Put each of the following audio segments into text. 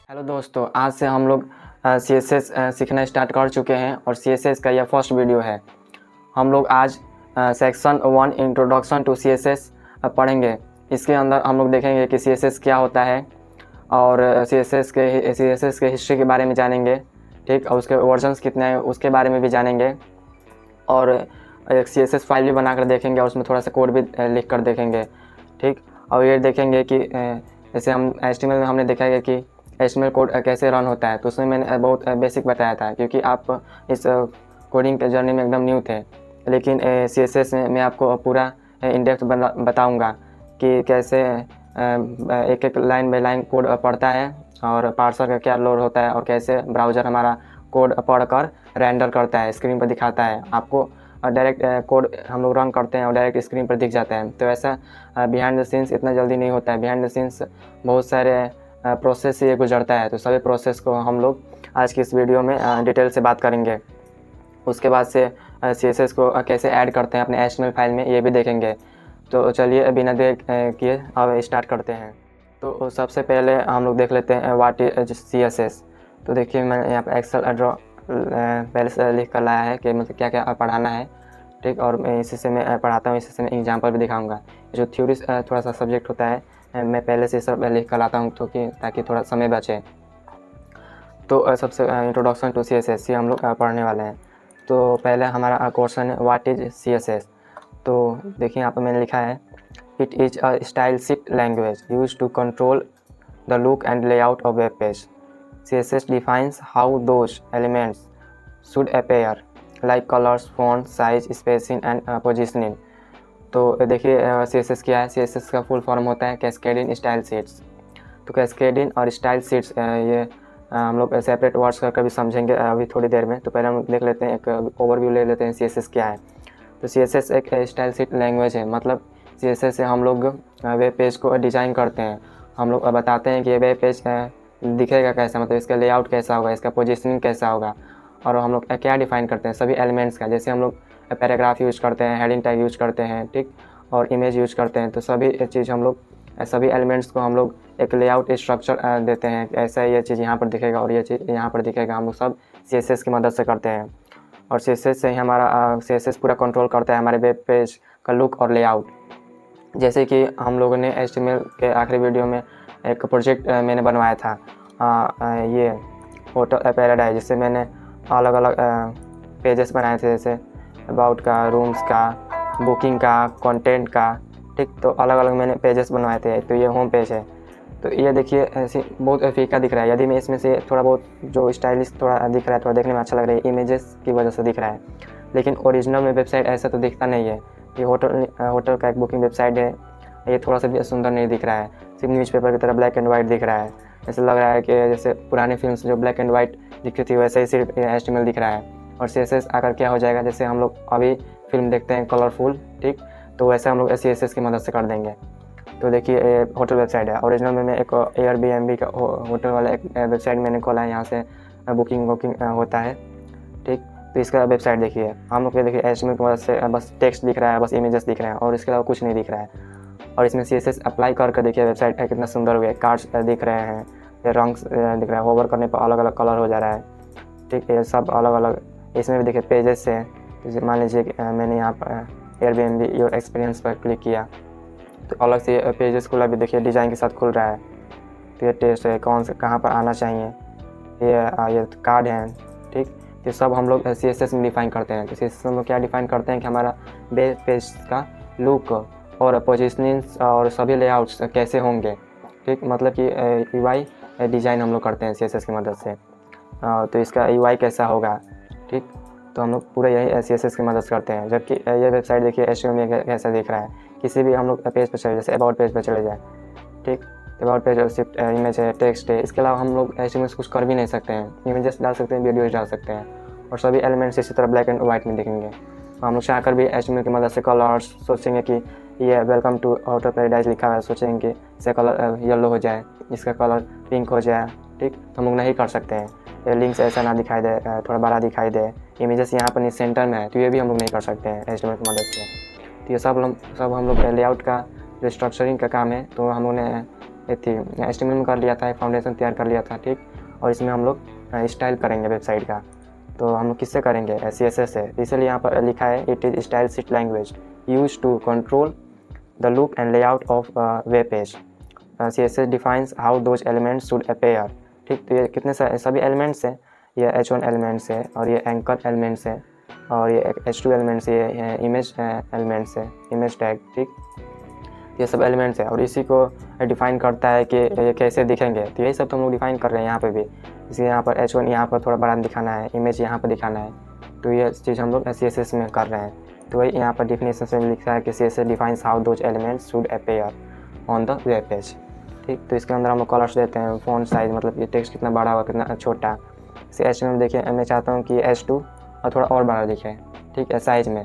Hello दोस्तों, आज से हम लोग CSS सीखना स्टार्ट कर चुके हैं और CSS का यह फर्स्ट वीडियो है। हम लोग आज सेक्शन 1 इंट्रोडक्शन टू CSS पढ़ेंगे। इसके अंदर हम लोग देखेंगे कि CSS क्या होता है और CSS के हिस्ट्री के बारे में जानेंगे, ठीक। और उसके वर्जन्स कितने हैं उसके बारे में भी जानेंगे और एक CSS फाइल भी बनाकर देखेंगे और उसमें थोड़ा सा कोड भी लिख कर देखेंगे, ठीक। और ये देखेंगे कि जैसे हम HTML में हमने देखा है कि HTML कोड कैसे रन होता है, तो उसमें मैंने बहुत बेसिक बताया था क्योंकि आप इस कोडिंग के जर्नी में एकदम न्यू थे। लेकिन CSS में मैं आपको पूरा इन डेप्थ बताऊँगा कि कैसे एक एक लाइन बाई लाइन कोड पढ़ता है और पार्सर का क्या रोल होता है और कैसे ब्राउज़र हमारा कोड पढ़कर रेंडर करता है, स्क्रीन पर दिखाता है आपको। डायरेक्ट कोड हम लोग रन करते हैं और डायरेक्ट स्क्रीन पर दिख जाता है। तो ऐसा बिहाइंड द सीन्स इतना जल्दी नहीं होता है। बिहाइंड द सीन्स बहुत सारे प्रोसेस से ये गुजरता है। तो सभी प्रोसेस को हम लोग आज की इस वीडियो में डिटेल से बात करेंगे। उसके बाद से CSS को कैसे ऐड करते हैं अपने HTML फाइल में, ये भी देखेंगे। तो चलिए बिना देर किए अब स्टार्ट करते हैं। तो सबसे पहले हम लोग देख लेते हैं व्हाट इज CSS। तो देखिए मैंने यहाँ पर एक्सेल ड्रॉ पहले से लिख कर लाया है कि मतलब क्या क्या पढ़ाना है, ठीक। और इसी से मैं पढ़ाता हूँ, इसी से मैं एग्जाम्पल भी दिखाऊंगा। जो थ्योरी थोड़ा सा सब्जेक्ट होता है मैं पहले से सब लिख कर लाता हूँ तो कि ताकि थोड़ा समय बचे। तो सबसे इंट्रोडक्शन टू CSS ये हम लोग पढ़ने वाले हैं। तो पहले हमारा क्वेश्चन है व्हाट इज CSS। तो देखिए यहाँ पर मैंने लिखा है it is a style sheet language use to control the look and layout of web page. CSS defines how those elements should appear like colors, font, size, spacing and positioning। तो देखिए CSS क्या है। CSS का full form होता है cascading style sheets. तो cascading और style sheets ये हम लोग सेपरेट वर्ड्स करके भी समझेंगे अभी थोड़ी देर में। तो पहले हम देख लेते हैं, एक ओवरव्यू ले लेते हैं CSS क्या है। तो CSS एक स्टाइल शीट लैंग्वेज है। मतलब CSS से हम लोग वेब पेज को डिज़ाइन करते हैं। हम लोग बताते हैं कि ये वेब पेज दिखेगा कैसा, मतलब इसका लेआउट कैसा होगा, इसका पोजीशनिंग कैसा होगा। और हम लोग क्या डिफ़ाइन करते हैं सभी एलिमेंट्स का। जैसे हम लोग पैराग्राफ यूज़ करते हैं, हेडिंग टैग यूज़ करते हैं, ठीक। और इमेज यूज़ करते हैं। तो सभी चीज़ हम लोग सभी एलिमेंट्स को हम लोग एक लेआउट स्ट्रक्चर देते हैं। ऐसा ये चीज़ यहाँ पर दिखेगा और ये चीज़ यहाँ पर दिखेगा। हम लोग सब CSS की मदद से करते हैं और CSS से ही हमारा CSS पूरा कंट्रोल करता है हमारे वेब पेज का लुक और लेआउट। जैसे कि हम लोगों ने HTML के आखिरी वीडियो में एक प्रोजेक्ट मैंने बनवाया था ये होटल पैराडाइज, जिससे मैंने अलग अलग पेजेस बनाए थे, जैसे अबाउट का, रूम्स का, बुकिंग का, कंटेंट का, ठीक। तो अलग अलग मैंने पेजेस बनवाए थे। तो ये होम पेज है। तो ये देखिए ऐसे बहुत फीका दिख रहा है। यदि मैं इसमें से थोड़ा बहुत जो स्टाइलिश थोड़ा दिख रहा है, थोड़ा देखने में अच्छा लग रहा है, इमेजेस की वजह से दिख रहा है। लेकिन ओरिजिनल में वेबसाइट ऐसा तो दिखता नहीं है। ये होटल का एक बुकिंग वेबसाइट है। ये थोड़ा सा भी सुंदर नहीं दिख रहा है, सिर्फ न्यूज़पेपर की तरह ब्लैक एंड वाइट दिख रहा है। ऐसा लग रहा है कि जैसे पुरानी फिल्म जो ब्लैक एंड वाइट दिखती थी वैसे ही सिर्फ HTML दिख रहा है। और CSS आकर क्या हो जाएगा, जैसे हम लोग अभी फिल्म देखते हैं कलरफुल, ठीक। तो वैसे हम लोग CSS की मदद से कर देंगे। तो देखिए होटल वेबसाइट है। ओरिजिनल में मैं एक Airbnb का होटल वाला एक वेबसाइट मैंने खोला है। यहाँ से बुकिंग होता है, ठीक। तो इसका वेबसाइट देखिए, हम लोग देखिए HTML की मदद से बस टेक्स्ट दिख रहा है, बस इमेजेस दिख रहे हैं और इसके अलावा कुछ नहीं दिख रहा है। और इसमें CSS अप्लाई करके देखिए वेबसाइट कितना सुंदर हो गया। कार्ड्स दिख रहे हैं, ये रंग्स दिख रहा है, होवर करने पर अलग अलग कलर हो जा रहा है, ठीक। ये सब अलग अलग। इसमें भी देखिए पेजेस से, जैसे मान लीजिए कि मैंने यहाँ पर Airbnb योर एक्सपीरियंस पर क्लिक किया तो अलग से पेजेस खुला भी, देखिए डिज़ाइन के साथ खुल रहा है। तो ये टेस्ट है, कौन से कहाँ पर आना चाहिए, ये कार्ड है, ठीक। ये सब हम लोग CSS में डिफ़ाइन करते हैं। तो CSS में हम लोग क्या डिफ़ाइन करते हैं कि हमारा वेब पेज का लुक और पोजीशनिंग्स और सभी लेआउट्स कैसे होंगे, ठीक। मतलब कि UI डिज़ाइन हम लोग करते हैं CSS की मदद से। तो इसका UI कैसा होगा, ठीक। तो हम लोग पूरा यही CSS की मदद करते हैं। जबकि ये वेबसाइट देखिए HTML में कैसा दिख रहा है। किसी भी हम लोग पेज पर चले, जैसे अबाउट पेज पर चले जाए, ठीक। अबाउट पेज और शिफ्ट इमेज है, टेक्स्ट है। इसके अलावा हम लोग HTML से कुछ कर भी नहीं सकते हैं। इमेजेस डाल सकते हैं, वीडियोज डाल सकते हैं और सभी एलिमेंट्स इसी तरह ब्लैक एंड वाइट में दिखेंगे। तो हम लोग चाहकर भी HTML की मदद से कलर्स सोचेंगे कि ये वेलकम टू होटल पैराडाइज लिखा हुआ है, सोचेंगे कि इसका कलर येलो हो जाए, इसका कलर पिंक हो जाए, ठीक। तो हम लोग नहीं कर सकते हैं। ये लिंक्स ऐसा ना दिखाई दे, थोड़ा बड़ा दिखाई दे, इमेजेस यहाँ पर सेंटर में है, तो ये भी हम लोग नहीं कर सकते हैं HTML की मदद से। तो ये सब हम लोग लेआउट का जो स्ट्रक्चरिंग का काम है, तो हम लोगों ने ये थी HTML में कर लिया था, फाउंडेशन तैयार कर लिया था, ठीक। और इसमें हम लोग स्टाइल करेंगे वेबसाइट का। तो हम लोग किससे करेंगे? CSS से। इसलिए यहाँ पर लिखा है it is style sheet language use to control the look and layout of web page. CSS defines how those elements should appear, ठीक। तो ये कितने सभी एलिमेंट्स हैं, ये H1 एलिमेंट्स है, और ये एंकर एलिमेंट्स है, और ये H2 एलिमेंट्स, ये इमेज एलिमेंट्स है, इमेज टैग, ठीक। ये सब एलिमेंट्स है और इसी को डिफ़ाइन करता है कि ये कैसे दिखेंगे। तो यही सब तो हम लोग डिफ़ाइन कर रहे हैं यहाँ पे भी। इसलिए यहाँ पर H1 यहाँ पर थोड़ा बड़ा दिखाना है, इमेज यहाँ पर दिखाना है, तो ये चीज़ हम लोग CSS में कर रहे हैं। तो वही यहाँ पर डिफिनेशन में लिखा है कि CSS defines how those elements should appear on the web page, ठीक। तो इसके अंदर हम लोग कलर्स देते हैं, फ़ॉन्ट साइज़, मतलब ये टेक्स्ट कितना बड़ा हुआ कितना छोटा। जैसे HTML में देखिए, मैं चाहता हूँ कि H2 और थोड़ा और बड़ा दिखे, ठीक है, साइज़ में।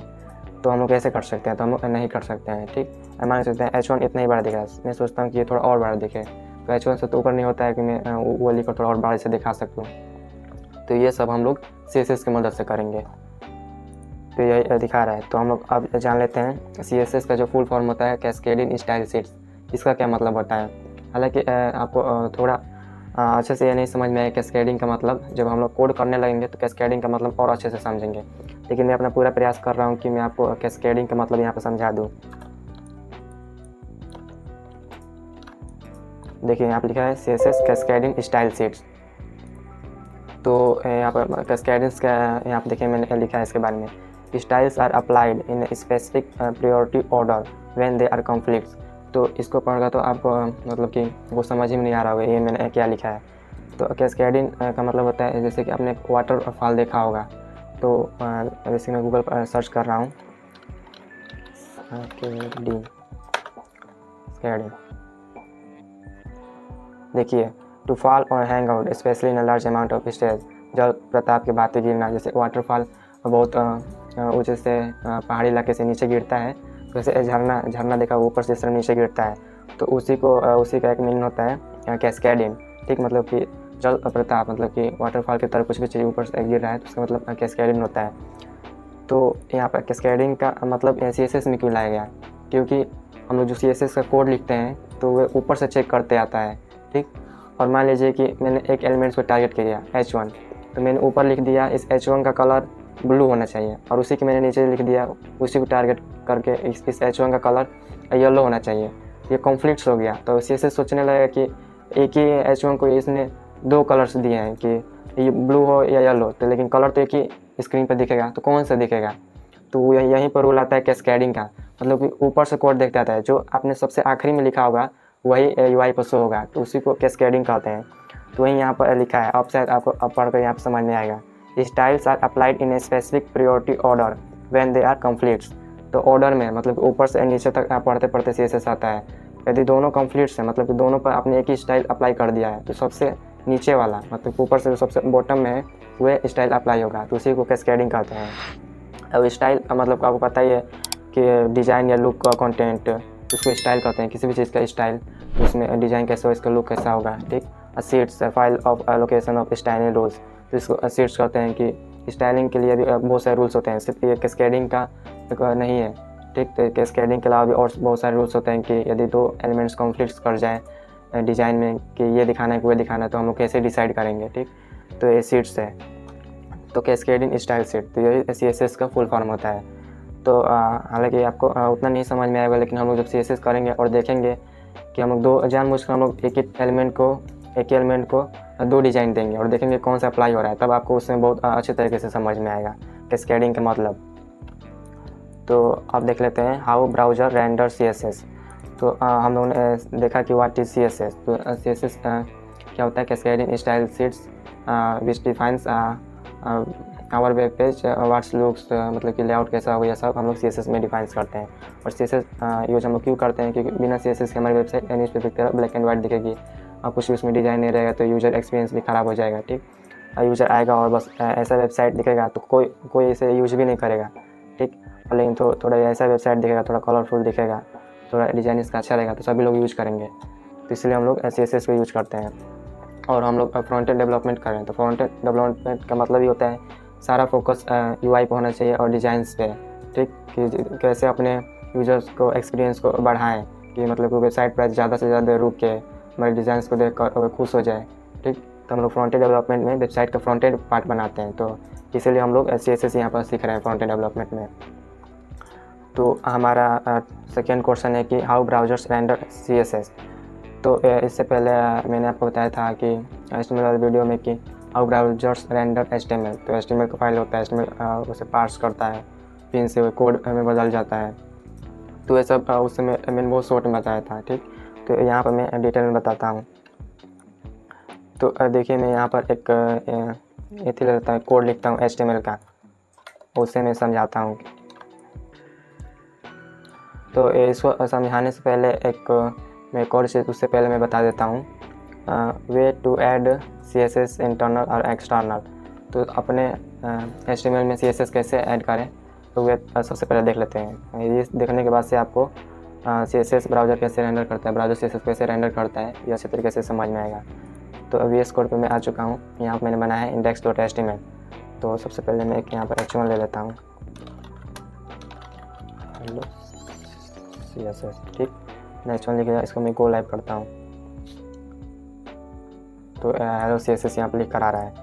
तो हम लोग कैसे कर सकते हैं? तो हम लोग नहीं कर सकते हैं, ठीक। मान सकते हैं H1 इतना ही बड़ा दिख रहा है, मैं सोचता हूँ कि ये थोड़ा और बड़ा दिखे, तो H1 से तो ऊपर नहीं होता है कि मैं वो लिखकर थोड़ा और बड़ा से दिखा सकूँ। तो ये सब हम लोग CSS की मदद से करेंगे। तो ये दिखा रहा है। तो हम लोग अब जान लेते हैं CSS का जो फुल फॉर्म होता है कैस्केडिंग स्टाइल शीट्स, इसका क्या मतलब होता है। हालांकि आपको थोड़ा अच्छे से ये नहीं समझ में आया कैस्केडिंग का मतलब। जब हम लोग कोड करने लगेंगे तो कैस्केडिंग का मतलब और अच्छे से समझेंगे, लेकिन मैं अपना पूरा प्रयास कर रहा हूँ कि मैं आपको कैस्केडिंग का मतलब यहाँ पर समझा दूँ। देखिए यहाँ पर लिखा है CSS कैस्केडिंग स्टाइल शीट्स। तो यहाँ पर कैस्केडिंग्स का यहाँ पर देखिए मैंने लिखा है इसके बारे में, styles are applied in specific priority order when they are conflicts. तो इसको पढ़कर तो आपको मतलब कि वो समझ ही में नहीं आ रहा होगा ये मैंने क्या लिखा है। तो कैस्केडिंग का मतलब होता है, जैसे कि आपने वाटरफॉल देखा होगा, तो जैसे मैं गूगल पर सर्च कर रहा हूँ कैस्केडिंग, देखिए टू फॉल और hang out specially in a large amount of stage, जल प्रताप के बातें गिरना। जैसे वाटरफॉल बहुत ऊँचे से पहाड़ी इलाके से नीचे गिरता है, वैसे झरना देखा ऊपर से इस तरह नीचे गिरता है, तो उसी का एक मीनिंग होता है कैस्केडिंग, ठीक। मतलब कि जल प्रताप, मतलब कि वाटरफॉल की तरह कुछ भी चीज़ ऊपर से गिर रहा है तो उसका मतलब कैस्केडिंग होता है। तो यहाँ पर कैस्केडिंग का मतलब CSS में क्यों लाया गया? क्योंकि हम लोग जो CSS का कोड लिखते हैं तो वह ऊपर से चेक करते आता है, ठीक। और मान लीजिए कि मैंने एक एलिमेंट्स को टारगेट किया H1, तो मैंने ऊपर लिख दिया इस H1 का कलर ब्लू होना चाहिए, और उसी के मैंने नीचे लिख दिया उसी को टारगेट करके इस H1 का कलर येलो होना चाहिए। ये कॉन्फ्लिक्ट्स हो गया। तो CSS सोचने लगा कि एक ही H1 को इसने दो कलर्स दिए हैं कि ये ब्लू हो या येलो, तो लेकिन कलर तो एक ही स्क्रीन पर दिखेगा, तो कौन सा दिखेगा? तो यहीं पर रूल आता है कैस्केडिंग का, मतलब कि ऊपर से कोड देखता आता है, जो आपने सबसे आखिरी में लिखा होगा वही UI पर शो होगा, तो उसी को कैस्केडिंग कहते हैं। तो वहीं यहाँ पर लिखा है, अब शायद आपको अब पढ़कर यहाँ पर समझ में आएगा। Styles are applied in a specific priority order when they are conflicts. तो ऑर्डर में मतलब ऊपर से नीचे तक पढ़ते पढ़ते CSS आता है। यदि दोनों कॉन्फ्लिक्ट्स हैं, मतलब कि दोनों पर आपने एक ही स्टाइल अप्लाई कर दिया है, तो सबसे नीचे वाला मतलब ऊपर से जो सबसे बॉटम में है वह स्टाइल अप्लाई होगा, तो उसी को कैस्केडिंग कहते हैं। अब स्टाइल का मतलब आपको पता ही है कि डिज़ाइन या लुक का कंटेंट, उसको स्टाइल कहते हैं, किसी भी चीज़ का स्टाइल, उसमें डिज़ाइन कैसा हो, इसका लुक कैसा होगा, ठीक। Sheets file of location of styling rules, तो इसको शीट्स कहते हैं कि स्टाइलिंग के लिए भी बहुत सारे रूल्स होते हैं, सिर्फ ये कैस्केडिंग का नहीं है, ठीक। तो कैस्केडिंग के अलावा भी और बहुत सारे रूल्स होते हैं कि यदि दो एलिमेंट्स कॉन्फ्लिक्ट्स कर जाएँ डिज़ाइन में कि ये दिखाना है कि वो दिखाना है, तो हम लोग कैसे डिसाइड करेंगे, ठीक। तो ये शीट्स है, तो कैस्केडिंग स्टाइल शीट, तो यही CSS का फुल फॉर्म होता है। तो हालांकि आपको उतना नहीं समझ में आएगा, लेकिन हम लोग जब CSS करेंगे और देखेंगे कि हम लोग दो जानबूझकर हम लोग एक ही एलिमेंट को दो डिज़ाइन देंगे और देखेंगे कौन सा अप्लाई हो रहा है, तब आपको उसमें बहुत अच्छे तरीके से समझ में आएगा कैस्केडिंग का मतलब। तो अब देख लेते हैं हाउ ब्राउज़र रेंडर CSS। तो हम लोगों ने देखा कि व्हाट इज़ CSS। तो CSS क्या होता है? Cascading style sheets which defines our web page what's looks, मतलब कि लेआउट कैसा हो, यह सब हम लोग CSS में डिफाइन करते हैं। और CSS यूज हम लोग क्यों करते हैं? क्योंकि बिना CSS के हमारी वेबसाइट न्यूज़पेपर की तरह ब्लैक एंड वाइट दिखेगी, और कुछ भी उसमें डिज़ाइन नहीं रहेगा, तो यूज़र एक्सपीरियंस भी ख़राब हो जाएगा, ठीक। यूज़र आएगा और बस ऐसा वेबसाइट दिखेगा तो कोई इसे यूज भी नहीं करेगा, ठीक। लेकिन थोड़ा ऐसा वेबसाइट दिखेगा, थोड़ा कलरफुल दिखेगा, थोड़ा डिज़ाइन इसका अच्छा रहेगा, तो सभी लोग यूज़ करेंगे। तो इसलिए हम लोग CSS को यूज़ करते हैं। और हम लोग फ्रंट एंड डेवलपमेंट कर रहे हैं, तो फ्रंट एंड डेवलपमेंट का मतलब ही होता है सारा फोकस UI पे होना चाहिए और डिज़ाइंस पे, ठीक। कि कैसे अपने यूज़र्स को एक्सपीरियंस को बढ़ाएं, कि मतलब कि वेबसाइट पर ज़्यादा से ज़्यादा रुके, हमारे डिज़ाइंस को देख कर खुश हो जाए, ठीक। तो हम लोग फ्रंट एंड डेवलपमेंट में वेबसाइट का फ्रंट एंड पार्ट बनाते हैं, तो इसीलिए हम लोग CSS यहाँ पर सीख रहे हैं फ्रंट एंड डेवलपमेंट में। तो हमारा सेकेंड क्वेश्चन है कि हाउ ब्राउजर्स रेंडर CSS। तो इससे पहले मैंने आपको बताया था कि HTML वाले वीडियो में कि हाउ ब्राउजर्स रेंडर HTML। तो HTML का फाइल होता है, HTML उसे पार्स करता है, फिर से कोड में बदल जाता है। तो ये सब उसमें मैंने बहुत शॉर्ट में बताया था, ठीक। तो यहाँ पर मैं डिटेल में बताता हूँ। तो देखिए मैं यहाँ पर एक एथी लेता हूँ, कोड लिखता हूँ HTML का, उससे मैं समझाता हूँ। तो इसको समझाने से पहले मैं एक और चीज़ उससे पहले मैं बता देता हूँ, way to add CSS internal और एक्सटर्नल। तो अपने HTML में CSS कैसे ऐड करें, तो वे सबसे पहले देख लेते हैं। ये देखने के बाद से आपको CSS ब्राउज़र कैसे रेंडर करता है, ब्राउज़र CSS कैसे रेंडर करता है, ये अच्छे तरीके से समझ में आएगा। तो VS कोड पे मैं आ चुका हूँ। यहाँ पर मैंने बनाया है index.html। तो सबसे पहले मैं यहाँ पर H1 ले लेता हूँ, हेलो CSS, ठीक। मैं H1 लिख दिया, इसको मैं गो लाइव करता हूँ। तो हेलो CSS यहाँ पर लिख कर आ रहा है,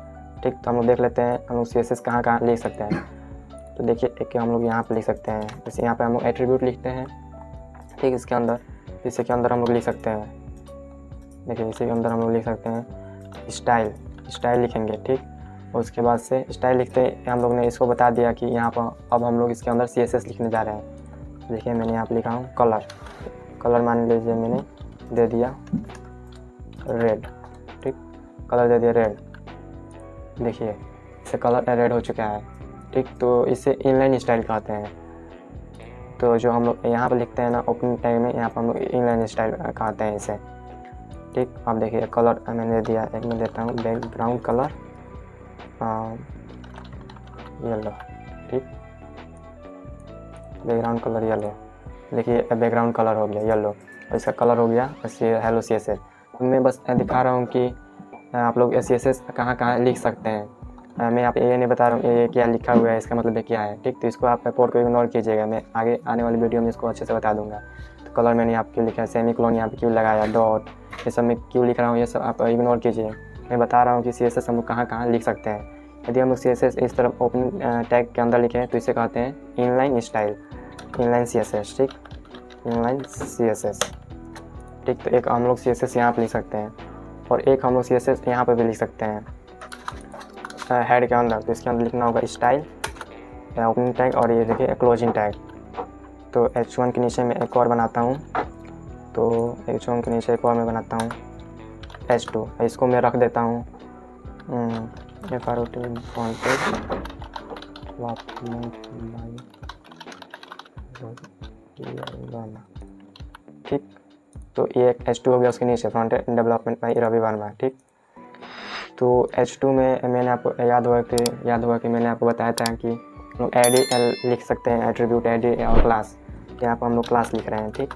ठीक। तो हम लोग देख लेते हैं हम लोग CSS कहाँ कहाँ लिख सकते हैं। तो देखिए एक हम लोग यहाँ पर लिख सकते हैं, जैसे यहाँ पे हम लोग एट्रीब्यूट लिखते हैं, ठीक। इसके अंदर इसी के अंदर हम लोग लिख सकते हैं, देखिए इसी के अंदर हम लोग लिख सकते हैं स्टाइल लिखेंगे, ठीक। और उसके बाद से स्टाइल लिखते हम लोग ने इसको बता दिया कि यहाँ पर अब हम लोग इसके अंदर CSS लिखने जा रहे हैं। देखिए मैंने यहाँ पर लिखा हूँ कलर मान लीजिए मैंने दे दिया रेड, ठीक। कलर दे दिया रेड, देखिए इससे कलर रेड हो चुका है, ठीक। तो इसे इनलाइन स्टाइल कहते हैं। तो जो हम लोग यहाँ पर लिखते हैं ना ओपनिंग टैग में, यहाँ पर हम लोग इनलाइन स्टाइल कहते हैं इसे, ठीक। अब देखिए कलर मैंने दिया, एक मैं देता हूँ बैकग्राउंड कलर येलो, ठीक। बैकग्राउंड कलर येलो, देखिए बैकग्राउंड कलर हो गया येलो और इसका कलर हो गया हेलो CSS। मैं बस दिखा रहा हूँ कि आप लोग CSS कहाँ कहाँ लिख सकते हैं। मैं आप ये नहीं बता रहा हूँ ये क्या लिखा हुआ है, इसका मतलब ये क्या है, ठीक। तो इसको आप कोड को इग्नोर कीजिएगा, मैं आगे आने वाली वीडियो में इसको अच्छे से बता दूंगा। तो कलर मैंने यहाँ क्यों लिखा है, सेमीकोलन यहाँ पे क्यों लगाया, डॉट, ये सब मैं क्यों लिख रहा हूँ, ये सब आप इग्नोर कीजिए। मैं बता रहा हूँ कि CSS हम लोग कहाँ कहाँ लिख सकते हैं। यदि हम लोग CSS इस तरफ ओपनिंग टैग के अंदर लिखें तो इसे कहते हैं इनलाइन स्टाइल, इनलाइन CSS, ठीक। इनलाइन CSS, ठीक। तो एक हम लोग CSS यहाँ पर लिख सकते हैं और एक हम लोग CSS यहाँ पर भी लिख सकते हैं हेड के अंदर। तो इसके अंदर लिखना होगा स्टाइल ओपनिंग टैग और ये देखिए क्लोजिंग टैग। तो H1 के नीचे मैं एक और बनाता हूँ, तो H1 के नीचे एक और मैं बनाता हूँ H2, इसको मैं रख देता हूँ ठीक। तो ये एक H2 हो गया, उसके नीचे front end development by Ravi Varma, ठीक। तो H2 में मैंने आपको याद होगा कि मैंने आपको बताया था कि हम लोग एड लिख सकते हैं, एट्रीब्यूट एड और क्लास। यहाँ पर हम लोग क्लास लिख रहे हैं, ठीक।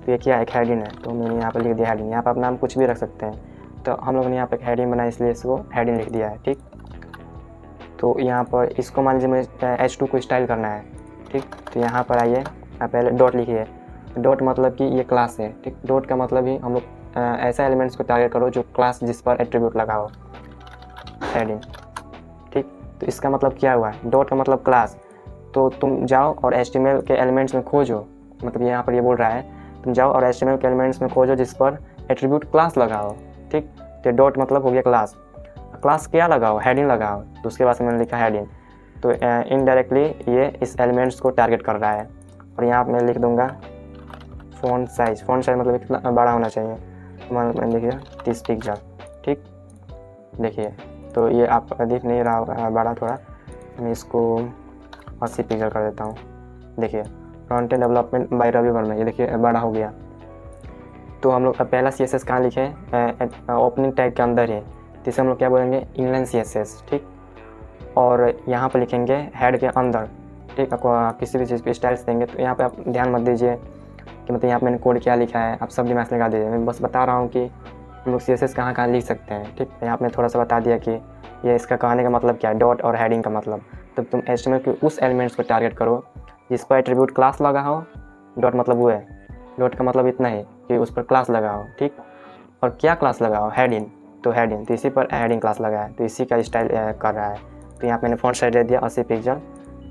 तो ये क्या है, एक हेडिंग है, तो मैंने यहाँ पर लिख दिया हेडिंग। यहाँ पर आप नाम कुछ भी रख सकते हैं, तो हम लोगों ने यहाँ पर हेडिंग बनाई इसलिए इसको हेडिंग लिख दिया है, ठीक। तो यहाँ पर इसको मान लीजिए मुझे H2 को स्टाइल करना है, ठीक। तो यहाँ पर आइए, आप पहले डॉट लिखिए। डॉट मतलब कि ये क्लास है, ठीक। डॉट का मतलब ही हम लोग ऐसा एलिमेंट्स को टारगेट करो जो क्लास जिस पर एट्रीब्यूट लगा हो, हेडिंग, ठीक। तो इसका मतलब क्या हुआ, डॉट का मतलब क्लास। तो तुम जाओ और HTML के एलिमेंट्स में खोजो, मतलब यहाँ पर ये बोल रहा है तुम जाओ और HTML के एलिमेंट्स में खोजो जिस पर एट्रीब्यूट क्लास लगा हो, ठीक। तो डॉट मतलब हो गया क्लास, क्लास क्या लगाओ, हेडिंग लगाओ। तो उसके बाद से मैंने लिखा हेडिंग। तो इनडायरेक्टली ये इस एलिमेंट्स को टारगेट कर रहा है। और यहाँ पर मैं लिख दूंगा फ़ॉन्ट साइज मतलब कितना बड़ा होना चाहिए, मतलब मैंने लिख दिया 30 पिक्सल, ठीक। देखिए तो ये आप दिख नहीं रहा होगा बड़ा, थोड़ा मैं इसको 80 पिक्सल कर देता हूँ। देखिए front end development by Ravi Varma, ये देखिए बड़ा हो गया। तो हम लोग पहला CSS कहाँ लिखे, ओपनिंग टैग के अंदर ही। तो इसे हम लोग क्या बोलेंगे, इनलाइन CSS, ठीक। और यहाँ पर लिखेंगे हेड के अंदर, ठीक। आपको किसी भी चीज़ पे स्टाइल्स देंगे तो यहाँ पे आप ध्यान मत दीजिए कि मतलब यहाँ पे मैंने कोड क्या लिखा है, आप सब दिमाग से लगा दीजिए। मैं बस बता रहा हूँ कि हम लोग CSS कहाँ कहाँ लिख सकते हैं, ठीक। यहाँ पे थोड़ा सा बता दिया कि ये इसका कहने का मतलब क्या है, डॉट और हेडिंग का मतलब। तो तुम HTML के उस एलिमेंट्स को टारगेट करो जिस पर एट्रीब्यूट क्लास लगा हो, डॉट मतलब वो है, डॉट का मतलब इतना ही कि उस पर क्लास लगा हो, ठीक। और क्या क्लास लगाओ, हेडिंग, तो हेडिंग, तो इसी पर हेडिंग क्लास लगा है, तो इसी का स्टाइल कर रहा है। तो यहाँ पे मैंने फ़ॉन्ट साइज दे दिया 80 पिक्सल,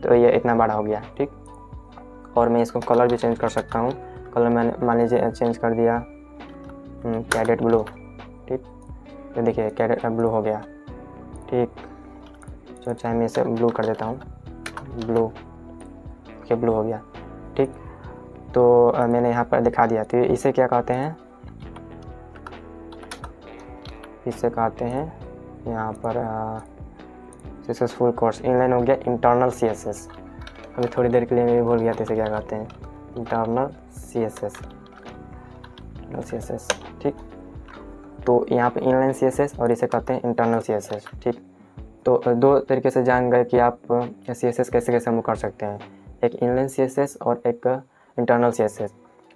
तो ये इतना बड़ा हो गया, ठीक। और मैं इसको कलर भी चेंज कर सकता हूँ। कलर मैंने मान लीजिए चेंज कर दिया कैडेट ब्लू, ठीक। तो देखिए कैडेट ब्लू हो गया, ठीक। जो चाहे मैं इसे ब्लू कर देता हूँ, ब्लू, ये ब्लू हो गया, ठीक। तो मैंने यहाँ पर दिखा दिया। तो इसे क्या कहते हैं, इसे कहते हैं यहाँ पर सक्सेसफुल कोर्स इनलाइन हो गया इंटरनल CSS। अभी थोड़ी देर के लिए मैं भी भूल गया था इसे क्या कहते हैं, इंटरनल CSS, ठीक। तो यहाँ पे इनलाइन CSS और इसे कहते हैं इंटरनल CSS, ठीक। तो दो तरीके से जान गए कि आप CSS कैसे कैसे हम कर सकते हैं, एक इनलाइन CSS और एक इंटरनल CSS।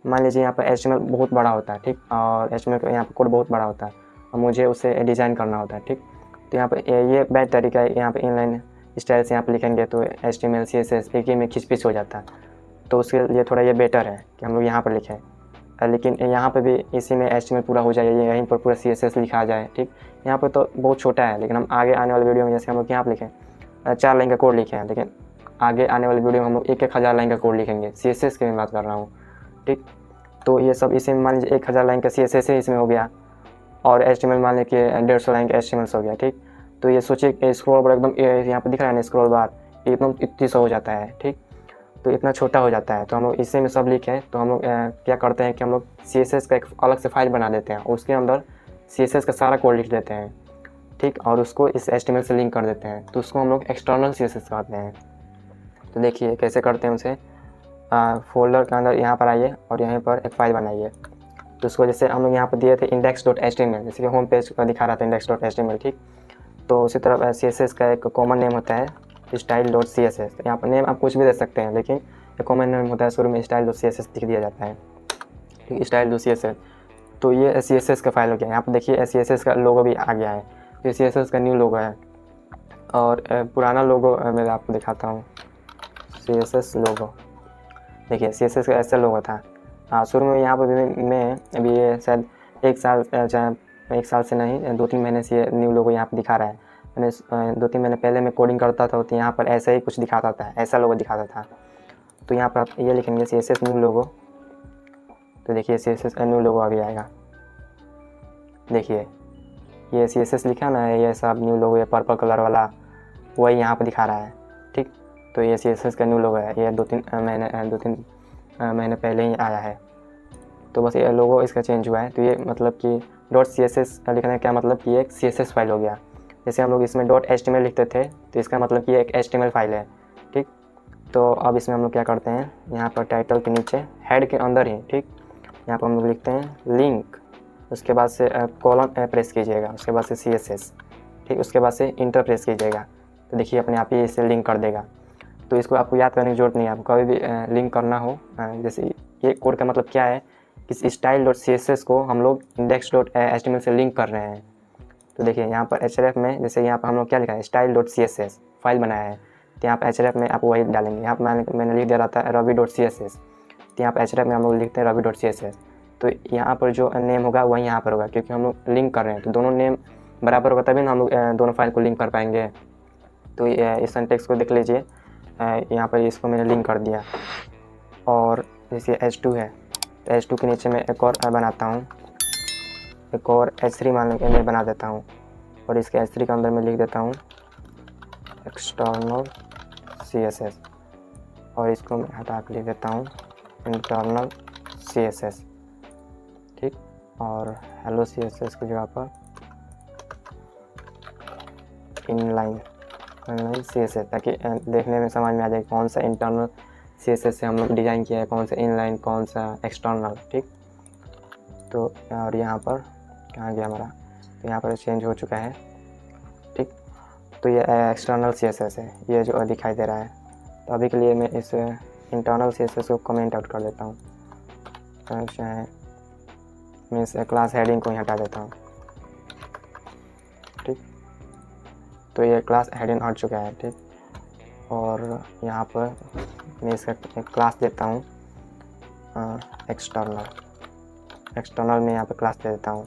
मान लीजिए यहाँ पर HTML बहुत बड़ा होता है, ठीक, और HTML का यहाँ पर कोड बहुत बड़ा होता है और मुझे उसे डिज़ाइन करना होता है, ठीक। तो यहाँ पर ये बेस्ट तरीका है, यहाँ पर इनलाइन स्टाइल से यहाँ पर लिखेंगे तो HTML CSS एक ही में खिंच हो जाता है। तो उसके लिए थोड़ा ये बेटर है कि हम लोग यहाँ पर लिखें, लेकिन यहाँ पे भी इसी में HTML पूरा हो जाए, यहीं पर पूरा CSS लिखा जाए, ठीक। यहाँ पर तो बहुत छोटा है, लेकिन हम आगे आने वाले वीडियो में जैसे हम लोग यहाँ पर लिखें 4 लाइन का कोड लिखे हैं, लेकिन आगे आने वाले वीडियो में हम लोग 1,000 लाइन का कोड लिखेंगे, CSS की मैं बात कर रहा हूँ, ठीक। तो ये सब इसी में मान लीजिए 1,000 लाइन का CSS है इसमें हो गया, और HTML मान लीजिए 150 लाइन का HTML हो गया, ठीक। तो ये सोचिए स्क्रॉल बार एकदम यहाँ पर दिख रहा है ना, स्क्रॉल बार एकदम इतनी सा हो जाता है, ठीक। तो इतना छोटा हो जाता है। तो हम लोग इसी में सब लिखे, तो हम लोग क्या करते हैं कि हम लोग CSS का एक अलग से फाइल बना देते हैं, उसके अंदर CSS का सारा कोड लिख देते हैं, ठीक, और उसको इस HTML से लिंक कर देते हैं। तो उसको हम लोग एक्सटर्नल CSS कहते हैं। तो देखिए कैसे करते हैं उसे, फोल्डर के अंदर यहाँ पर आइए और यहीं पर एक फाइल बनाइए। तो उसको जैसे हम लोग यहाँ पर दिए थे index.html, जैसे कि होम पेज का दिखा रहा था index.html, ठीक। तो उसी तरह CSS का एक कॉमन नेम होता है style.css। यहाँ पर नेम आप कुछ भी दे सकते हैं, लेकिन एक कॉमन नेम होता है, शुरू में style.css लिख दिया जाता है, ठीक, style.css। तो ये CSS का फाइल हो गया। यहाँ पर देखिए CSS का लोगो भी आ गया है, तो CSS का न्यू लोगो है। और पुराना लोगो मैं आपको दिखाता हूँ, CSS लोगो, देखिए CSS का ऐसा लोगो था। हाँ, शुरू में यहाँ पर मैं अभी ये शायद 1 साल, चाहे 1 साल से नहीं 2-3 महीने से ये न्यू लोगो यहाँ पर दिखा रहा है। मैंने 2-3 महीने पहले मैं कोडिंग करता था, तो यहाँ पर ऐसा ही कुछ दिखाता था, ऐसा लोगो दिखाता था। तो यहाँ पर आप ये लिखेंगे CSS न्यू लोगो, तो देखिए CSS का न्यू लोगो अभी आएगा। देखिए ये CSS लिखा ना, ये सब न्यू लोगो, ये पर्पल कलर वाला वही यहाँ पर दिखा रहा है, ठीक। तो ये CSS का न्यू लोगो है, ये 2-3 महीने पहले ही आया है। तो बस ये लोगो इसका चेंज हुआ है। तो ये मतलब कि .css लिखने का क्या मतलब कि ये एक CSS फाइल हो गया। जैसे हम लोग इसमें .html लिखते थे, तो इसका मतलब कि ये एक HTML फाइल है, ठीक। तो अब इसमें हम लोग क्या करते हैं, यहाँ पर टाइटल के नीचे हेड के अंदर ही, ठीक, यहाँ पर हम लोग लिखते हैं लिंक, उसके बाद से कॉलम प्रेस कीजिएगा, उसके बाद से CSS, ठीक, उसके बाद से इंटर प्रेस कीजिएगा। तो देखिए अपने आप ही इसे लिंक कर देगा। तो इसको आपको याद करने की जरूरत नहीं है, आपको कभी भी लिंक करना हो, जैसे ये कोड का मतलब क्या है कि style.css को हम लोग index.html से लिंक कर रहे हैं। तो देखिए यहाँ पर href में, जैसे यहाँ पर हम लोग क्या लिखा है style.css फाइल बनाया है, तो यहाँ पर href में आप वही डालेंगे। यहाँ पर मैंने लिख दिया रहता है ravi.css, तो यहाँ पर href में हम लोग लिखते हैं ravi.css। तो यहाँ पर जो नेम होगा वही यहाँ पर होगा, क्योंकि हम लोग लिंक कर रहे हैं, तो दोनों नेम बराबर होगा तभी ना हम लोग दोनों फाइल को लिंक कर पाएंगे। तो इस सिंटैक्स को देख लीजिए, यहाँ पर इसको मैंने लिंक कर दिया। और जैसे H2 है, तो H2 के नीचे मैं एक और बनाता हूँ, एक और H3 मान लेंगे मैं बना देता हूँ, और इसके H3 के अंदर मैं लिख देता हूँ एक्सटर्नल CSS, और इसको मैं हटा के लिख देता हूँ इंटरनल CSS, ठीक। और हेलो CSS की जगह पर इनलाइन CSS, ताकि देखने में समझ में आ जाए कौन सा इंटरनल CSS से हम लोग डिज़ाइन किया है, कौन सा इनलाइन, कौन सा एक्सटर्नल, ठीक। तो और यहाँ पर कहाँ गया हमारा, तो यहाँ पर चेंज हो चुका है, ठीक। तो ये एक्सटर्नल CSS है, ये जो दिखाई दे रहा है। तो अभी के लिए मैं इस इंटरनल CSS को कमेंट आउट कर देता हूँ, चाहे मैं इस क्लास हेडिंग को ही हटा देता हूँ, ठीक। तो ये क्लास हेडिंग हट चुका है, ठीक। और यहाँ पर मैं इसका एक क्लास देता हूँ एक्सटर्नल में यहाँ पे क्लास दे देता हूँ।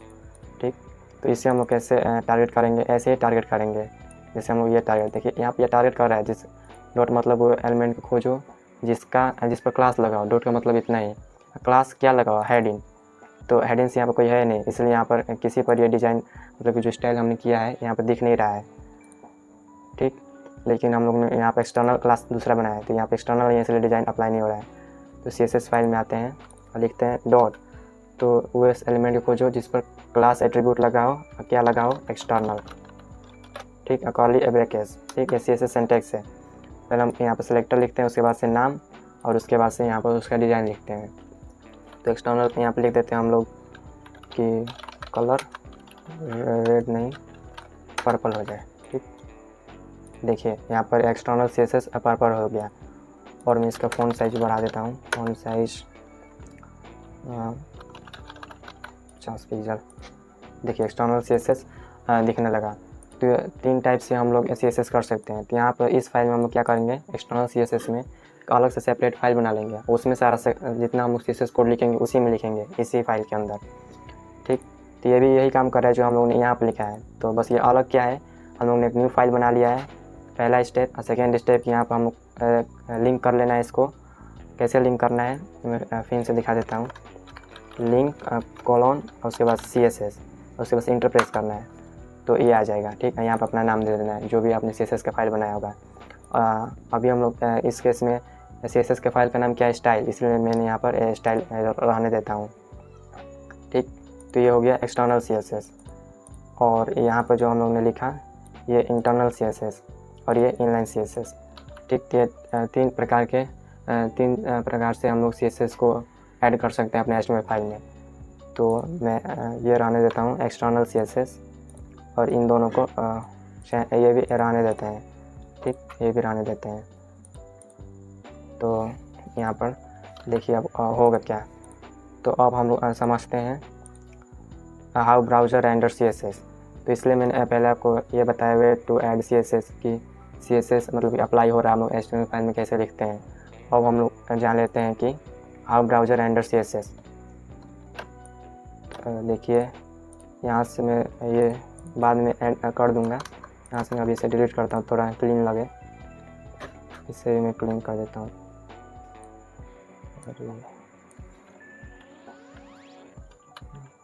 ठीक। तो इसे हम लोग कैसे टारगेट करेंगे, ऐसे ही टारगेट करेंगे जैसे हम लोग ये टारगेट, देखिए यहाँ पे ये टारगेट कर रहा है जिस डॉट मतलब वो एलिमेंट को खोजो जिस पर क्लास लगाओ, डॉट का मतलब इतना ही, क्लास क्या लगाओ, हेडिंग, तो हेडिंग से यहाँ पर कोई है नहीं, इसलिए यहाँ पर किसी पर ये डिज़ाइन मतलब कि जो स्टाइल हमने किया है यहाँ पर दिख नहीं रहा है, ठीक। लेकिन हम लोग ने यहाँ पर एक्सटर्नल क्लास दूसरा बनाया है, तो यहाँ पर एक्सटर्नल नहीं है इसलिए डिज़ाइन अप्लाई नहीं हो रहा है। तो CSS फाइल में आते हैं और लिखते हैं डॉट, तो वो इस एलिमेंट को खोजो जिस पर क्लास एट्रीब्यूट लगाओ, क्या लगाओ, एक्सटर्नल, ठीक, अकॉर्डिंग ब्रैकेट्स, ठीक है। CSS सिंटैक्स है, पहले हम यहाँ पर सेलेक्टर लिखते हैं, उसके बाद से नाम और उसके बाद से यहाँ पर उसका डिज़ाइन लिखते हैं। तो एक्सटर्नल यहाँ पर लिख देते हैं हम लोग कि कलर रेड नहीं पर्पल हो जाए, ठीक। देखिए यहाँ पर एक्सटर्नल CSS पर्पल हो गया। और मैं इसका फ़ॉन्ट साइज बढ़ा देता हूँ, फ़ॉन्ट साइज 50 पिक्सल। देखिए एक्सटर्नल CSS दिखने लगा। तो 3 टाइप से हम लोग CSS कर सकते हैं। तो यहाँ पर इस फाइल में हम लोग क्या करेंगे, एक्सटर्नल CSS में अलग से सेपरेट फाइल बना लेंगे, उसमें सारा जितना हम लोग CSS कोड लिखेंगे उसी में लिखेंगे, इसी फाइल के अंदर, ठीक। तो ये भी यही काम कर रहा है जो हम लोग ने यहाँ पर लिखा है। तो बस ये अलग क्या है, हम लोग ने एक न्यू फाइल बना लिया है, पहला स्टेप। और सेकेंड स्टेप यहाँ पर हम लोग लिंक कर लेना है इसको। कैसे लिंक करना है मैं फिर से दिखा देता हूँ, लिंक कॉलन और उसके बाद CSS और उसके बाद इंटर प्रेस करना है, तो ये आ जाएगा, ठीक है। यहाँ पर अपना नाम दे देना है जो भी आपने CSS का फाइल बनाया होगा। अभी हम लोग इस केस में CSS के फाइल का नाम क्या है, स्टाइल, इसलिए मैंने यहाँ पर स्टाइल रहने देता हूँ, ठीक। तो ये हो गया एक्सटर्नल CSS। और यहाँ पर जो हम लोग ने लिखा ये इंटरनल CSS और ये इनलाइन CSS, ठीक। ये 3 प्रकार से हम लोग CSS को ऐड कर सकते हैं अपने HTML फाइल में। तो मैं ये रहने देता हूँ एक्सटर्नल CSS और इन दोनों को ये भी रहने देते हैं, ठीक, ये भी रहने देते हैं। तो यहाँ पर देखिए अब होगा क्या। तो अब हम लोग समझते हैं हाउ ब्राउज़र रेंडर CSS। तो इसलिए मैंने पहले आपको ये बताया हुआ है टू ऐड CSS की CSS मतलब कि अप्लाई हो रहा है हम लोग HTML फाइल में कैसे लिखते हैं। अब हम लोग जान लेते हैं कि हाउ ब्राउज़र रेंडर CSS। देखिए यहाँ से मैं ये बाद में ऐड कर दूँगा, यहाँ से मैं अभी इसे डिलीट करता हूँ, थोड़ा क्लीन लगे, इसे मैं क्लीन कर देता हूँ।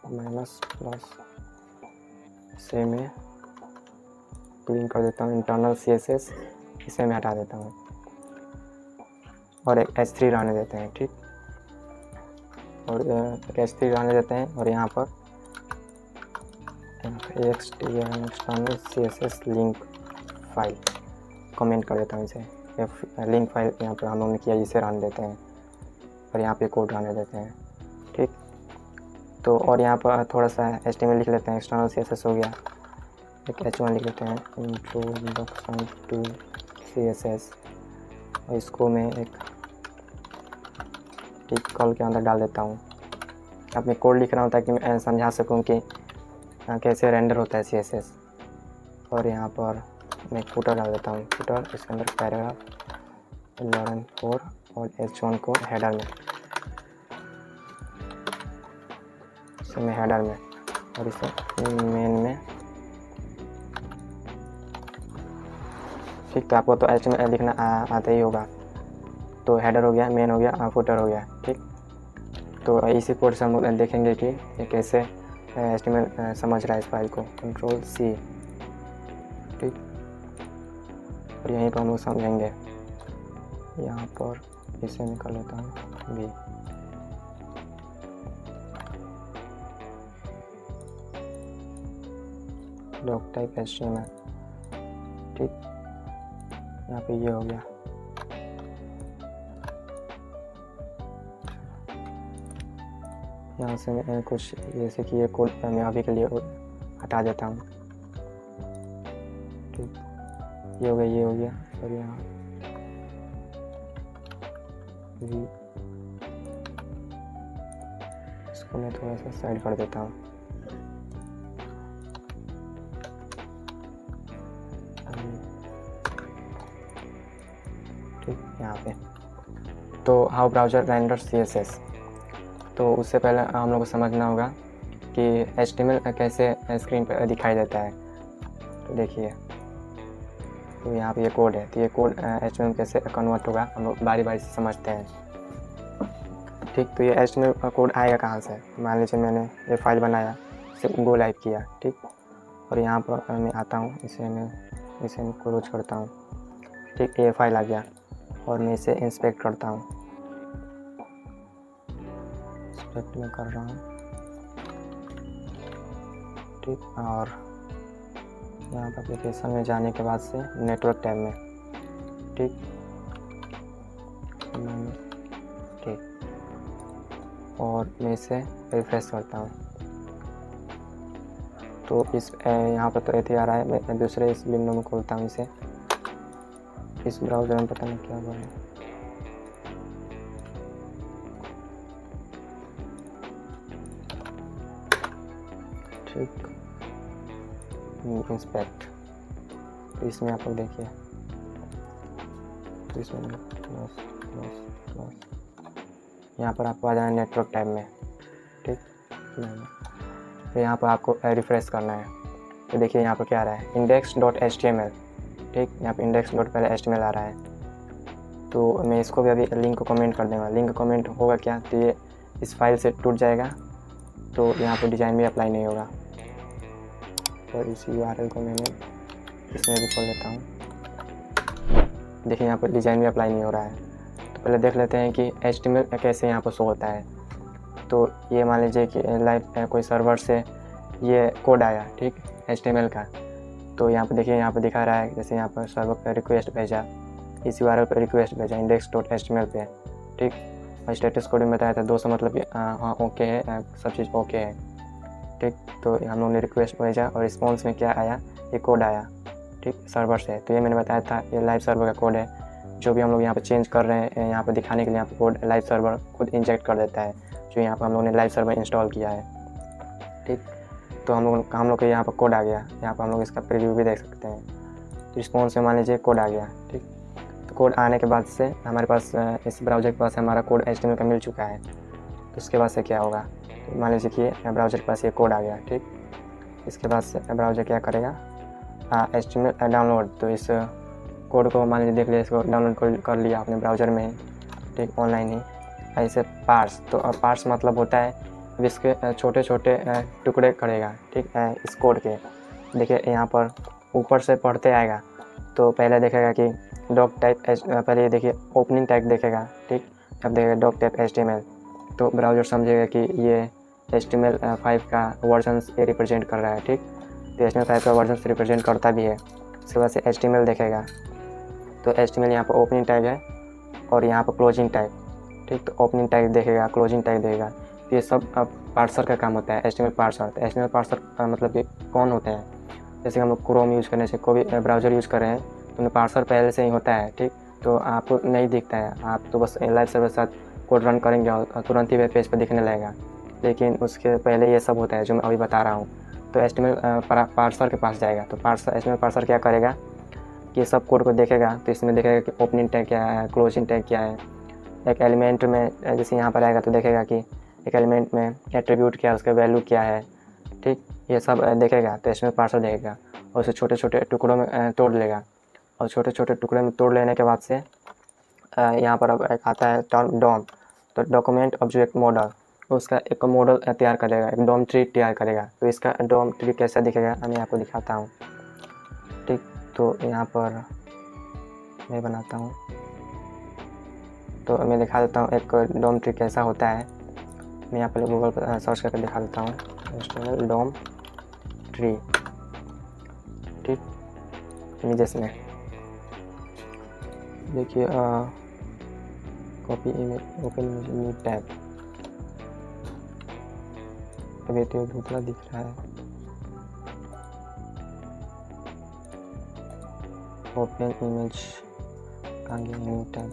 माइनस प्लस इसे मैं क्लीन कर देता हूँ, इंटरनल CSS इसे मैं हटा देता हूँ और एक H3 रहने देते हैं, ठीक। और एक H3 रहने देते हैं और यहाँ पर external CSS link file comment कर देता हूँ इसे, लिंक फाइल यहाँ पर हम लोग ने किया इसे रहने देते हैं और यहाँ पे कोड रहने देते हैं, ठीक। तो और यहाँ पर थोड़ा सा HTML लिख लेते हैं, एक्सटर्नल CSS हो गया, एक H1 लिख लेते हैं, इंट्रोडक्शन टू CSS, और इसको मैं एक कॉल के अंदर डाल देता हूँ। अब मैं कोड लिख रहा हूँ ताकि मैं समझा सकूँ कि कैसे रेंडर होता है CSS। और यहाँ पर मैं फुटर डाल देता हूँ, फुटर, इसके अंदर पैराग्राफ 11.4 और H1 को हेडर में, इसे मैं हेडर में और इसे मेन में, ठीक। तो आपको तो HTML लिखना आता ही होगा। तो हेडर हो गया, मेन हो गया, फुटर हो गया, ठीक। तो इसी कोड से हम लोग देखेंगे कि ये कैसे HTML समझ रहा है इस फाइल को, Ctrl+C, ठीक। और यहीं पर हम लोग समझेंगे, यहाँ पर इसे निकाल लेता हूँ B, डॉक टाइप HTML, ठीक। यहाँ पे ये हो गया। यहाँ से मैं कुछ जैसे कि ये कोड मैं अभी के लिए हटा देता हूँ, ठीक। ये हो गया, ये हो गया। और यहाँ भी इसको मैं थोड़ा सा साइड कर देता हूँ। ठीक, यहाँ पे। तो हाउ ब्राउज़र रेंडर CSS। तो उससे पहले हम लोग को समझना होगा कि HTML कैसे स्क्रीन पर दिखाई देता है। तो देखिए, तो यहाँ पे ये कोड है, तो ये कोड HTML कैसे कन्वर्ट होगा हम लोग बारी बारी से समझते हैं। ठीक, तो ये HTML का कोड आएगा कहाँ से। मान लीजिए मैंने ये फाइल बनाया, इसे गो लाइव किया, ठीक, और यहाँ पर मैं आता हूँ, इसे मैं क्लोज करता हूँ। ठीक, ये फाइल आ गया और मैं इसे इंस्पेक्ट करता हूँ। इंस्पेक्ट में कर रहा हूँ, ठीक, और यहाँ पर एप्लीकेशन में जाने के बाद से नेटवर्क टैब में, ठीक, और मैं इसे रिफ्रेश करता हूँ। तो इस यहाँ पर तो ऐसे आ रहा है। मैं दूसरे इस विंडो में खोलता हूँ इसे, इस ब्राउज़र में पता नहीं क्या हुआ है। ठीक, इंस्पेक्ट, तो इसमें आप लोग देखिए, तो इसमें यहाँ पर आपको आ जाना है नेटवर्क टैब में, ठीक, तो यहाँ पर आपको रिफ्रेश करना है। तो देखिए यहाँ पर क्या आ रहा है, index.html, ठीक, यहाँ पर index.html आ रहा है। तो मैं इसको भी अभी लिंक को कमेंट कर दूँगा। लिंक कमेंट होगा क्या, तो ये इस फाइल से टूट जाएगा, तो यहाँ पर डिज़ाइन भी अप्लाई नहीं होगा। तो इस URL को मैंने इसमें भी खोल लेता हूँ। देखिए यहाँ पर डिज़ाइन भी अप्लाई नहीं हो रहा है। तो पहले देख लेते हैं कि HTML कैसे यहाँ पर शो होता है। तो ये मान लीजिए कि लाइव कोई सर्वर से ये कोड आया, ठीक, HTML का। तो यहाँ पर देखिए, यहाँ पर दिखा रहा है जैसे यहाँ पर सर्वर पर रिक्वेस्ट भेजा, इस URL पर रिक्वेस्ट भेजा index.html पे, ठीक, और स्टेटस कोड में बताया था 200, मतलब कि हाँ ओके है, सब चीज़ ओके है, ठीक। तो हम लोग ने रिक्वेस्ट भेजा और रिस्पॉन्स में क्या आया, ये कोड आया, ठीक, सर्वर से। तो ये मैंने बताया था, ये लाइव सर्वर का कोड है। जो भी हम लोग यहाँ पर चेंज कर रहे हैं, यहाँ पर दिखाने के लिए यहाँ पर कोड लाइव सर्वर खुद इंजेक्ट कर देता है, जो यहाँ पर हम लोग ने लाइव सर्वर इंस्टॉल किया है, ठीक। तो हम लोग के यहाँ पर कोड आ गया। यहाँ पर हम लोग इसका प्रीव्यू भी देख सकते हैं। तो रिस्पॉन्स में मान लीजिए कोड आ गया, ठीक। तो कोड आने के बाद से हमारे पास इस ब्राउज़र के पास हमारा कोड HTML का मिल चुका है। तो उसके बाद से क्या होगा, तो मान लीजिए कि ब्राउज़र के पास ये कोड आ गया, ठीक। इसके बाद से ब्राउज़र क्या करेगा, HTML डाउनलोड। तो इस कोड को मान लीजिए देख लिया, इसको डाउनलोड कर लिया अपने ब्राउज़र में ही, ठीक, ऑनलाइन ही। ऐसे पार्स, तो पार्स मतलब होता है अब इसके छोटे छोटे टुकड़े करेगा, ठीक, इस कोड के। देखिए यहाँ पर ऊपर से पढ़ते आएगा, तो पहले देखेगा कि डॉक टाइप, पहले ये देखिए ओपनिंग टैग देखेगा, ठीक, अब देखेगा डॉक टाइप HTML। तो ब्राउज़र समझेगा कि ये HTML5 का वर्जन ये रिप्रेजेंट कर रहा है, ठीक। तो HTML5 का वर्जन से रिप्रेजेंट करता भी है। उसके बाद से HTML देखेगा, तो HTML यहाँ पर ओपनिंग टैग है और यहाँ पर क्लोजिंग टैग, ठीक। तो ओपनिंग टैग देखेगा, क्लोजिंग टैग देखेगा। तो ये सब पार्सर का काम होता है, HTML पार्सर। तो HTML पार्सर मतलब कि कौन होते हैं, जैसे हम लोग क्रोम यूज़ करने से, कोई भी ब्राउज़र यूज़ कर रहे हैं, तो उनमें पार्सर पहले से ही होता है, ठीक। तो आपको नहीं दिखता है, आप तो बस लाइव सर्वर के साथ कोड रन करेंगे और तुरंत ही वेब पेज पर दिखने लगेगा। लेकिन उसके पहले ये सब होता है जो मैं अभी बता रहा हूँ। तो HTML पार्सर के पास जाएगा। तो HTML पार्सर क्या करेगा कि सब कोड को देखेगा। तो इसमें देखेगा कि ओपनिंग टैग क्या है, क्लोजिंग टैग क्या है। एक एलिमेंट में जैसे यहाँ पर आएगा तो देखेगा कि एक एलिमेंट में एट्रीब्यूट क्या है, उसका वैल्यू क्या है, ठीक, ये सब देखेगा। तो HTML पार्सर देखेगा और उसे छोटे छोटे टुकड़ों में तोड़ लेगा। और छोटे छोटे टुकड़े में तोड़ लेने के बाद से यहाँ पर अब एक आता है टर्म डॉम। तो डॉक्यूमेंट ऑब्जेक्ट मॉडल, उसका एक मॉडल तैयार करेगा, एक डॉम ट्री तैयार करेगा। तो इसका डॉम ट्री कैसा दिखेगा मैं आपको दिखाता हूँ, ठीक। तो यहाँ पर मैं बनाता हूँ, तो मैं दिखा देता हूँ एक डॉम ट्री कैसा होता है। मैं यहाँ पर गूगल पर सर्च करके दिखा देता हूँ, HTML डॉम ट्री, ठीक, इमेजेस में देखिए, copy image, open image, new tab. अभी तो दूसरा दिख रहा है, ओपन इमेज, न्यू टैब,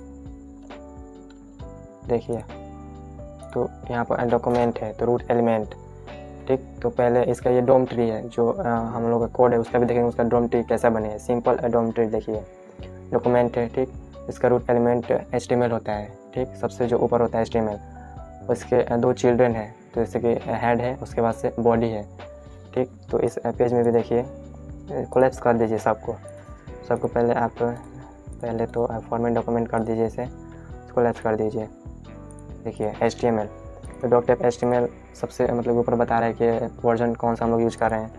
देखिए। तो यहाँ पर डॉक्यूमेंट है, तो रूट एलिमेंट, ठीक। तो पहले इसका ये डॉम ट्री है, जो हम लोग का कोड है उसका भी देखेंगे, उसका डॉम ट्री कैसा बने है। सिंपल डॉम ट्री देखिए, डॉक्यूमेंट है, ठीक, इसका रूट एलिमेंट HTML होता है, ठीक, सबसे जो ऊपर होता है HTML। उसके 2 चिल्ड्रन है, तो जैसे कि हेड है, उसके बाद से बॉडी है, ठीक। तो इस पेज में भी देखिए, कोलैप्स कर दीजिए सबको पहले आप पहले तो फॉर्मेट डॉक्यूमेंट कर दीजिए, इसे कोलैप्स कर दीजिए। देखिए HTML, तो डॉकटाइप HTML सबसे मतलब ऊपर बता रहा है कि वर्जन कौन सा हम लोग यूज़ कर रहे हैं।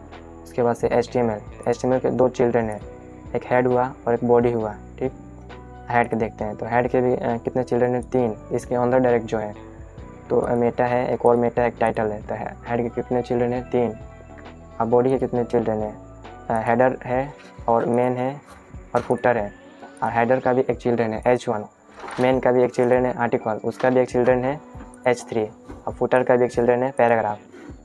उसके बाद से HTML के 2 चिल्ड्रन है, एक हेड हुआ और एक बॉडी हुआ, ठीक। हेड के देखते हैं, तो हेड के भी कितने चिल्ड्रन हैं, 3। इसके अंदर डायरेक्ट जो है तो मेटा है, एक और मेटा, एक टाइटल है। तो हेड के कितने चिल्ड्रन हैं, 3। अब बॉडी के कितने चिल्ड्रन हैं, हेडर है और मेन है और फुटर है। और हेडर का भी एक चिल्ड्रन है H1, मेन का भी एक चिल्ड्रन है आर्टिकल, उसका भी एक चिल्ड्रन है H3, और फुटर का भी एक चिल्ड्रन है पैराग्राफ,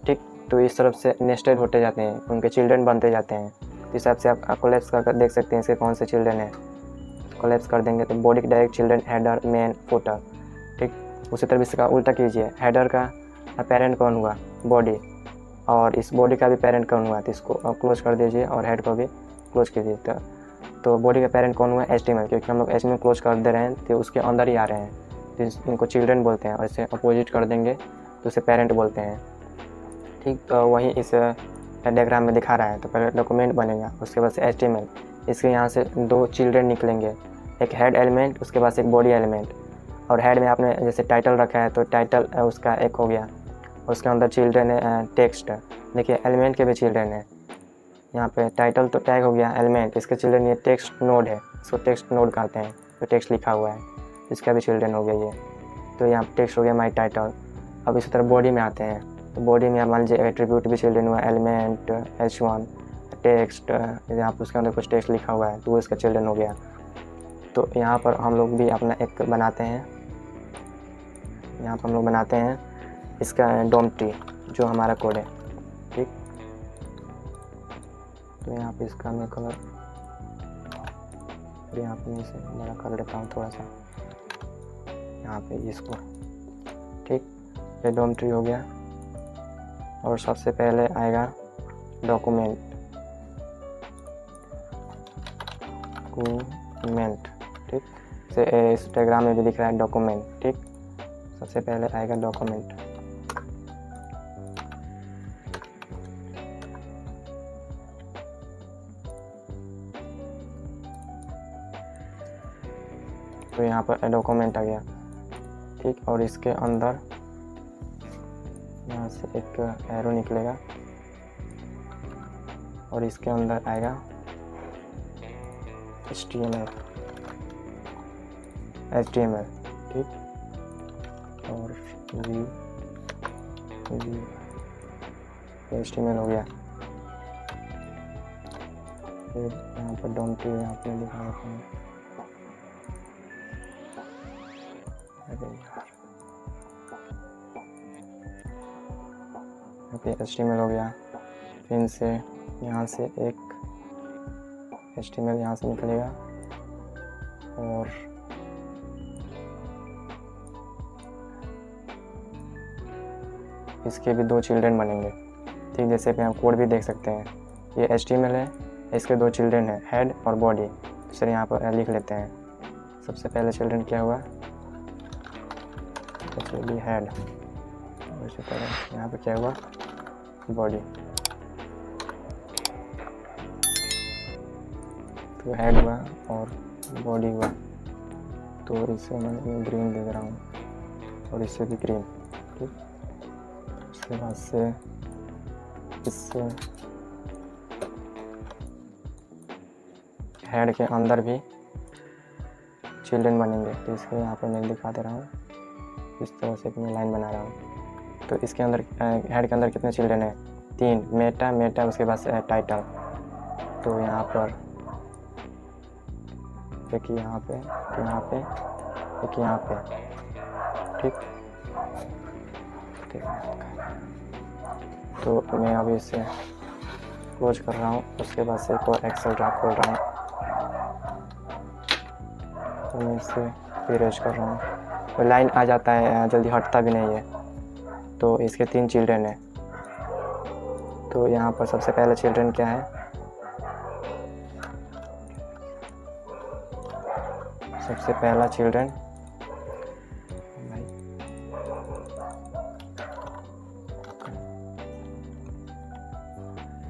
ठीक। तो इस तरफ से नेस्टेड होते जाते हैं, उनके चिल्ड्रन बनते जाते हैं। इस हिसाब से आप कोलैप्स कर देख सकते हैं इसके कौन से चिल्ड्रन है। कोलैप्स कर देंगे तो बॉडी के direct children header, main, footer, ठीक। उसी तरह इसका उल्टा कीजिए, हेडर का पेरेंट कौन हुआ, बॉडी, और इस बॉडी का भी पेरेंट कौन हुआ, तो इसको क्लोज कर दीजिए और हेड को भी क्लोज कीजिए। तो बॉडी का पेरेंट कौन हुआ, HTML, क्योंकि हम लोग HTML क्लोज कर दे रहे हैं तो उसके अंदर ही आ रहे हैं, तो इनको चिल्ड्रन बोलते हैं। और इसे अपोजिट कर देंगे तो उसे पेरेंट बोलते हैं, ठीक। तो वही इस डायग्राम में दिखा रहा है। तो पहले डॉक्यूमेंट बनेगा, उसके बाद से HTML, इसके यहाँ से 2 चिल्ड्रन निकलेंगे, एक हेड एलिमेंट, उसके बाद से एक बॉडी एलिमेंट। और हेड में आपने जैसे टाइटल रखा है तो टाइटल उसका एक हो गया, उसके अंदर चिल्ड्रन है टेक्स्ट। देखिए एलिमेंट के भी चिल्ड्रन है, यहाँ पे टाइटल तो टैग हो गया, एलिमेंट इसके चिल्ड्रन ये टेक्स्ट नोड है, इसको टेक्स्ट नोड कहते हैं, तो टेक्स्ट लिखा हुआ है, इसका भी चिल्ड्रन हो गया ये। तो यहाँ टेक्स्ट हो गया माई टाइटल। अब इसी तरह बॉडी में आते हैं, तो बॉडी में आप मान लीजिए एट्रीब्यूट भी चिल्ड्रन हुआ, एलिमेंट, H1, टेक्स्ट, यहाँ पर उसके अंदर कुछ टेक्स्ट लिखा हुआ है तो वो इसका चिल्ड्रन हो गया। तो यहाँ पर हम लोग भी अपना एक बनाते हैं, यहाँ पर हम लोग बनाते हैं इसका डॉम ट्री, जो हमारा कोड है, ठीक। तो यहाँ पे इसका मैं कलर यहाँ पे इसे बड़ा कर लेता हूँ थोड़ा सा, यहाँ पे इसको, ठीक। ये डॉम ट्री हो गया। और सबसे पहले आएगा डॉक्यूमेंट, ठीक। से इस डायग्राम में भी दिख रहा है डॉक्यूमेंट, ठीक। सबसे पहले आएगा डॉक्यूमेंट, तो यहाँ पर डॉक्यूमेंट आ गया, ठीक। और इसके अंदर यहाँ से एक एरो निकलेगा और इसके अंदर आएगा HTML, ठीक। और HTML हो गया। फिर यहाँ पर डॉम ट्री यहाँ पर दिखा देते हैं, HTML हो गया। फिर से यहाँ से एक HTML यहाँ से निकलेगा और इसके भी 2 चिल्ड्रन बनेंगे, ठीक। जैसे कि आप कोड भी देख सकते हैं, ये HTML है, इसके 2 चिल्ड्रन हैं, हेड और बॉडी। तो सर यहाँ पर लिख लेते हैं। सबसे पहले चिल्ड्रन क्या हुआ, चलिए हेड, उसी तरह यहाँ पे क्या हुआ, बॉडी। तो हेड हुआ और बॉडी हुआ, तो इसे मैं ग्रीन दे रहा हूँ और इसे भी ग्रीन, ठीक। उसके बाद से इससे हेड के अंदर भी चिल्ड्रन बनेंगे, तो इसके यहाँ पर मैं दिखा दे रहा हूँ, इस तरह से मैं लाइन बना रहा हूँ। तो इसके अंदर हेड के अंदर कितने चिल्ड्रन है, 3, मेटा, उसके बाद से टाइटल। तो यहाँ पर एक यहाँ पे, एक यहाँ पे, ठीक। तो मैं अभी इसे क्लोज कर रहा हूँ, उसके बाद से एक और एक्सेल ड्राफ्ट खोल रहा हूँ, तो मैं इसे इरेज कर रहा हूँ। तो लाइन आ जाता है, जल्दी हटता भी नहीं है। तो इसके 3 चिल्ड्रन है, तो यहाँ पर सबसे पहला चिल्ड्रन क्या है, सबसे पहला चिल्ड्रन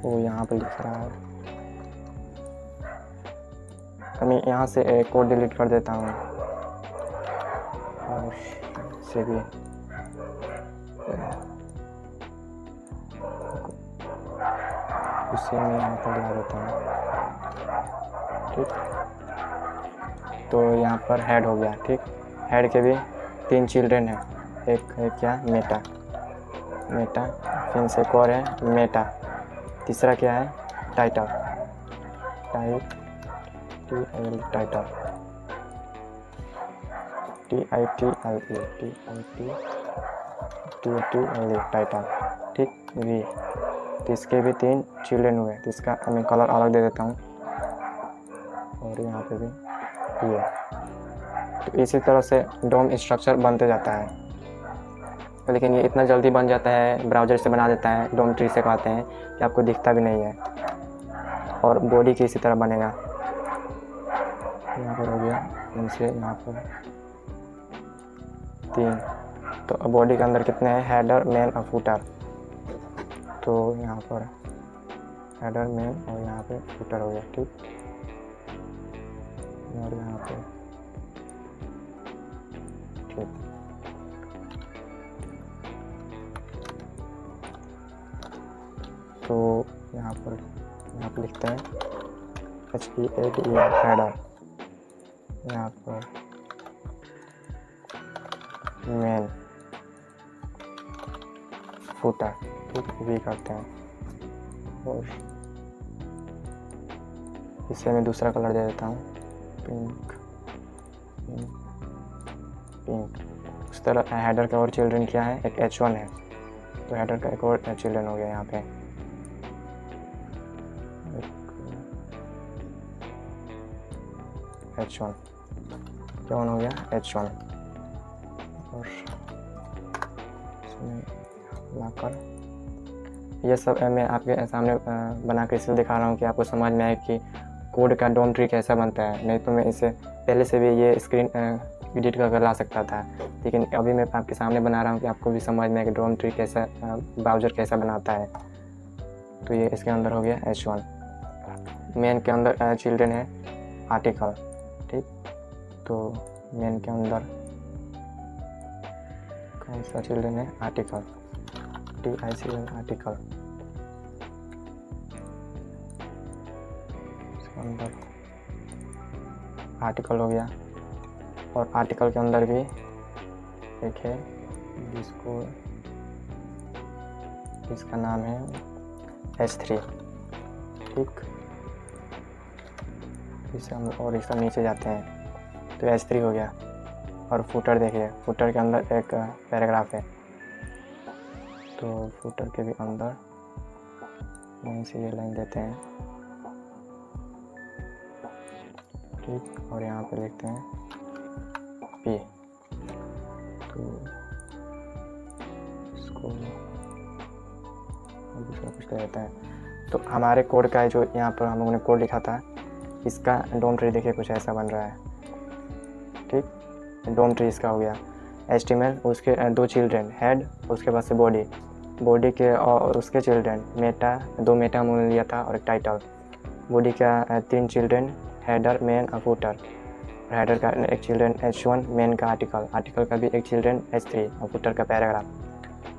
वो यहाँ पर लिख रहा है, मैं यहाँ से कोड डिलीट कर देता हूँ और से भी उसे मैं यहाँ पर ला देता हूँ। ठीक, तो यहाँ पर हेड हो गया। ठीक, हेड के भी 3 चिल्ड्रन है, एक है क्या मेटा, फिर से एक और है मेटा, तीसरा क्या है टाइटल, टाइटल टाइटल। ठीक, वी, तो इसके भी 3 चिल्ड्रन हुए, तो इसका मैं कलर अलग दे देता हूँ और यहाँ पे भी ये। तो इसी तरह से डोम स्ट्रक्चर बनते जाता है, लेकिन ये इतना जल्दी बन जाता है, ब्राउज़र से बना देता है, डोम ट्री से कहते हैं, कि आपको दिखता भी नहीं है। और बॉडी की इसी तरह बनेगा, यहाँ पर हो गया इनसे यहाँ पर 3। तो बॉडी के अंदर कितने हैं, हेडर, मेन और फुटर। तो यहाँ पर हेडर, मेन और यहाँ पे फुटर हो गया। ठीक, और यहाँ पे ठीक, तो यहाँ पर लिखते हैं HEAD हेडर, यहाँ पर मेन, फुटर। ठीक, भी करते हैं और इसे मैं दूसरा कलर दे देता हूँ, पिंक। उस तरह हेडर का और चिल्ड्रन क्या है, एक H1 है, तो हेडर का एक और चिल्ड्रन हो गया यहाँ पे, H1 क्या हो गया, H1। और इसमें लाकर ये सब मैं आपके सामने बना कर इसलिए दिखा रहा हूँ कि आपको समझ में आए कि कोड का डोम ट्री कैसा बनता है। नहीं तो मैं इसे पहले से भी ये स्क्रीन एडिट कर ला सकता था, लेकिन अभी मैं आपके सामने बना रहा हूँ कि आपको भी समझ में आए कि डोम ट्री कैसा, ब्राउज़र कैसा बनाता है। तो ये इसके अंदर हो गया H1। मेन के अंदर चिल्ड्रन है आर्टिकल। ठीक, तो मेन के अंदर कौन सा चिल्ड्रन है, आर्टिकल, TICL आर्टिकल। इसके अंदर आर्टिकल हो गया, और आर्टिकल के अंदर भी एक है जिसको, इसका नाम है H3। ठीक, इसे हम और इसका नीचे जाते हैं तो H3 हो गया। और फुटर देखिए, फुटर के अंदर एक पैराग्राफ है, तो फुटर के भी अंदर यहीं से ये लाइन देते हैं। ठीक, और यहाँ पे लिखते हैं P, तो इसको दूसरा कुछ ले देते हैं। तो हमारे कोड का जो यहाँ पर हम लोगों ने कोड लिखा था, इसका डोम ट्री देखिए कुछ ऐसा बन रहा है। ठीक, डोम ट्री इसका हो गया। HTML, उसके 2 चिल्ड्रन, हेड, उसके बाद से बॉडी के और उसके चिल्ड्रन, मेटा, 2 मेटा हमने लिया था और एक टाइटल। बॉडी का 3 चिल्ड्रन, हेडर, मेन और फुटर। हेडर का एक चिल्ड्रन H1, मेन का आर्टिकल का भी एक चिल्ड्रन H3 और फुटर का पैराग्राफ।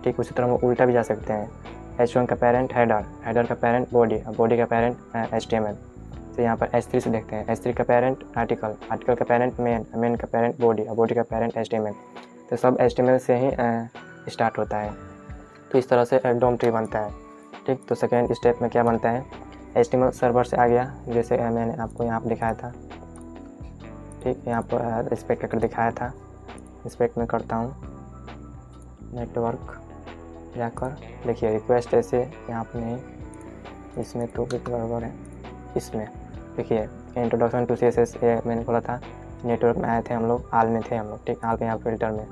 ठीक, उसी तरह हम उल्टा भी जा सकते हैं, H1 का पेरेंट हेडर का पेरेंट बॉडी और बॉडी का पेरेंट HTML। तो यहाँ पर H3 से देखते हैं, H3 का पेरेंट आर्टिकल का पेरेंट मेन का पेरेंट बॉडी और बॉडी का पेरेंट HTML। तो सब HTML से ही स्टार्ट होता है। तो इस तरह से डोम ट्री बनता है। ठीक, तो सेकेंड स्टेप में क्या बनता है, HTML सर्वर से आ गया, जैसे मैंने आपको यहाँ पर दिखाया था। ठीक, यहाँ पर इंस्पेक्ट करके दिखाया था, इंस्पेक्ट में करता हूँ, नेटवर्क जाकर देखिए रिक्वेस्ट ऐसे यहाँ पर नहीं, इसमें तो गड़बड़ है। इसमें देखिए इंट्रोडक्शन टू CSS मैंने बोला था, नेटवर्क में आए थे हम लोग, आल में थे हम लोग। ठीक, आल के यहाँ फिल्टर में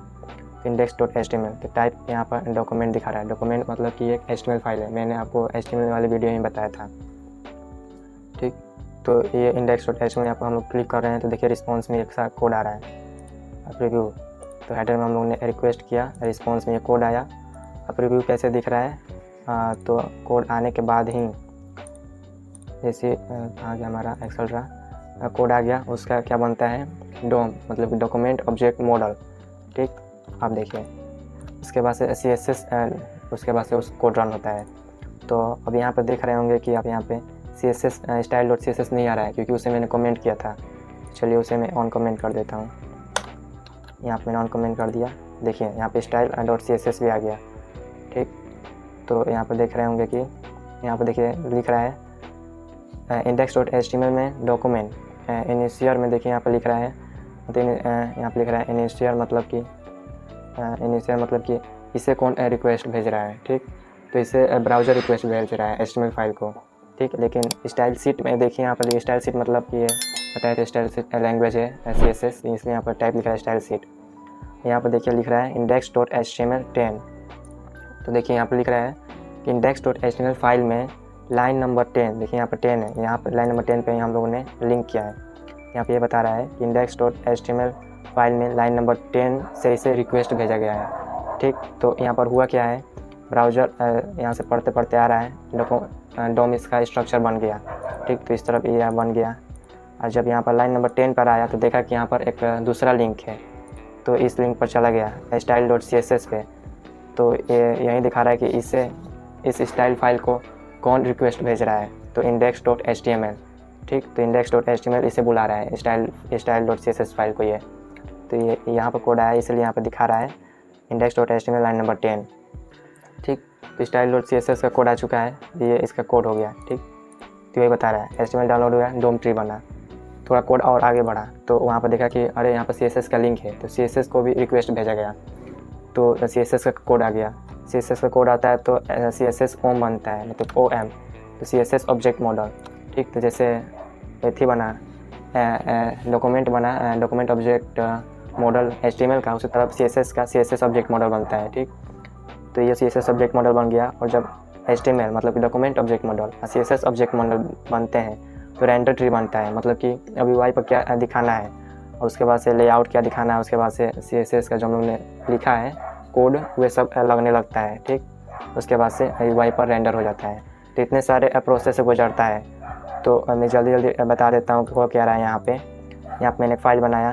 index.html, तो टाइप यहाँ पर डॉक्यूमेंट दिखा रहा है। डॉक्यूमेंट मतलब कि एक HTML फाइल है, मैंने आपको HTML वाली वीडियो में बताया था। ठीक, तो ये index.html यहाँ पर हम लोग क्लिक कर रहे हैं, तो देखिए रिस्पॉन्स में एक सा कोड आ रहा है, प्रीव्यू। तो हेडर में हम लोग ने रिक्वेस्ट किया, रिस्पॉन्स में ये कोड आया। अब प्रीव्यू कैसे दिख रहा है, तो कोड आने के बाद ही जैसे आ गया हमारा एक्सेट्रा कोड आ गया, उसका क्या बनता है डोम, मतलब डॉक्यूमेंट ऑब्जेक्ट मॉडल। ठीक, आप देखिए उसके बाद से CSS उसके बाद से उस कोड रन होता है। तो अब यहाँ पर देख रहे होंगे कि आप यहाँ पे CSS style.css नहीं आ रहा है क्योंकि उसे मैंने कमेंट किया था। चलिए उसे मैं ऑन कमेंट कर देता हूँ। यहाँ पे मैंने ऑन कमेंट कर दिया, देखिए यहाँ पे style.css भी आ गया। ठीक, तो यहाँ पर देख रहे होंगे कि यहाँ पर देखिए लिख रहा है index.html में डॉक्यूमेंट इनिशियर में, देखिए यहाँ पर लिख रहा है, तो यहाँ पर लिख रहा है इनिशियर मतलब कि इसे कौन रिक्वेस्ट भेज रहा है। ठीक, तो इसे ब्राउज़र रिक्वेस्ट भेज रहा है HTML फाइल को। ठीक, लेकिन स्टाइल शीट में देखिए यहाँ पर स्टाइल शीट मतलब कि ये बताया तो स्टाइल शीट लैंग्वेज है CSS, इसलिए यहाँ पर टाइप लिखा है स्टाइल शीट। यहाँ पर देखिए लिख रहा है index.html10। तो देखिए यहाँ पर लिख रहा है कि index.html फाइल में लाइन नंबर 10, देखिए यहाँ पर 10 है, यहाँ पर लाइन नंबर 10 पे हम लोगों ने लिंक किया है। यहाँ पे ये बता रहा है कि index.html फाइल में लाइन नंबर 10 से इसे रिक्वेस्ट भेजा गया है। ठीक, तो यहाँ पर हुआ क्या है, ब्राउज़र यहाँ से पढ़ते पढ़ते आ रहा है, डोम इसका स्ट्रक्चर बन गया। ठीक, तो इस तरफ ये बन गया, और जब यहाँ पर लाइन नंबर 10 पर आया तो देखा कि यहाँ पर एक दूसरा लिंक है, तो इस लिंक पर चला गया style.css पे। तो ये यही दिखा रहा है कि इस स्टाइल फाइल को कौन रिक्वेस्ट भेज रहा है, तो index.html। ठीक, तो index.html इसे बुला रहा है style.css फाइल को। ये तो ये यहाँ पर कोड आया, इसलिए यहाँ पर दिखा रहा है index.html लाइन नंबर 10। ठीक, तो style.css का कोड आ चुका है, ये इसका कोड हो गया। ठीक, तो यही बता रहा है HTML डाउनलोड हुआ, डोम ट्री बना। थोड़ा कोड और आगे बढ़ा तो वहाँ पर देखा कि अरे यहाँ पर CSS का लिंक है, तो CSS को भी रिक्वेस्ट भेजा गया, तो CSS का कोड आ गया। CSS का कोड आता है तो CSS OM बनता है, मतलब OM, तो CSS ऑब्जेक्ट मॉडल। ठीक, तो जैसे एथी बना डॉक्यूमेंट बना डॉक्यूमेंट ऑब्जेक्ट मॉडल HTML का, उसी तरफ CSS का CSS ऑब्जेक्ट मॉडल बनता है। ठीक, तो ये CSS ऑब्जेक्ट मॉडल बन गया, और जब HTML मतलब कि डॉक्यूमेंट ऑब्जेक्ट मॉडल और CSS ऑब्जेक्ट मॉडल बनते हैं तो रेंडर ट्री बनता है, मतलब कि अभी UI पर क्या दिखाना है और उसके बाद से लेआउट क्या दिखाना है, उसके बाद से CSS का जो हम लोग ने लिखा है कोड वे सब लगने लगता है। ठीक, उसके बाद से UI पर रेंडर हो जाता है। तो इतने सारे प्रोसेस से गुजरता है, तो मैं जल्दी बता देता हूँ कि वो क्या रहा है। यहाँ पे मैंने एक फ़ाइल बनाया,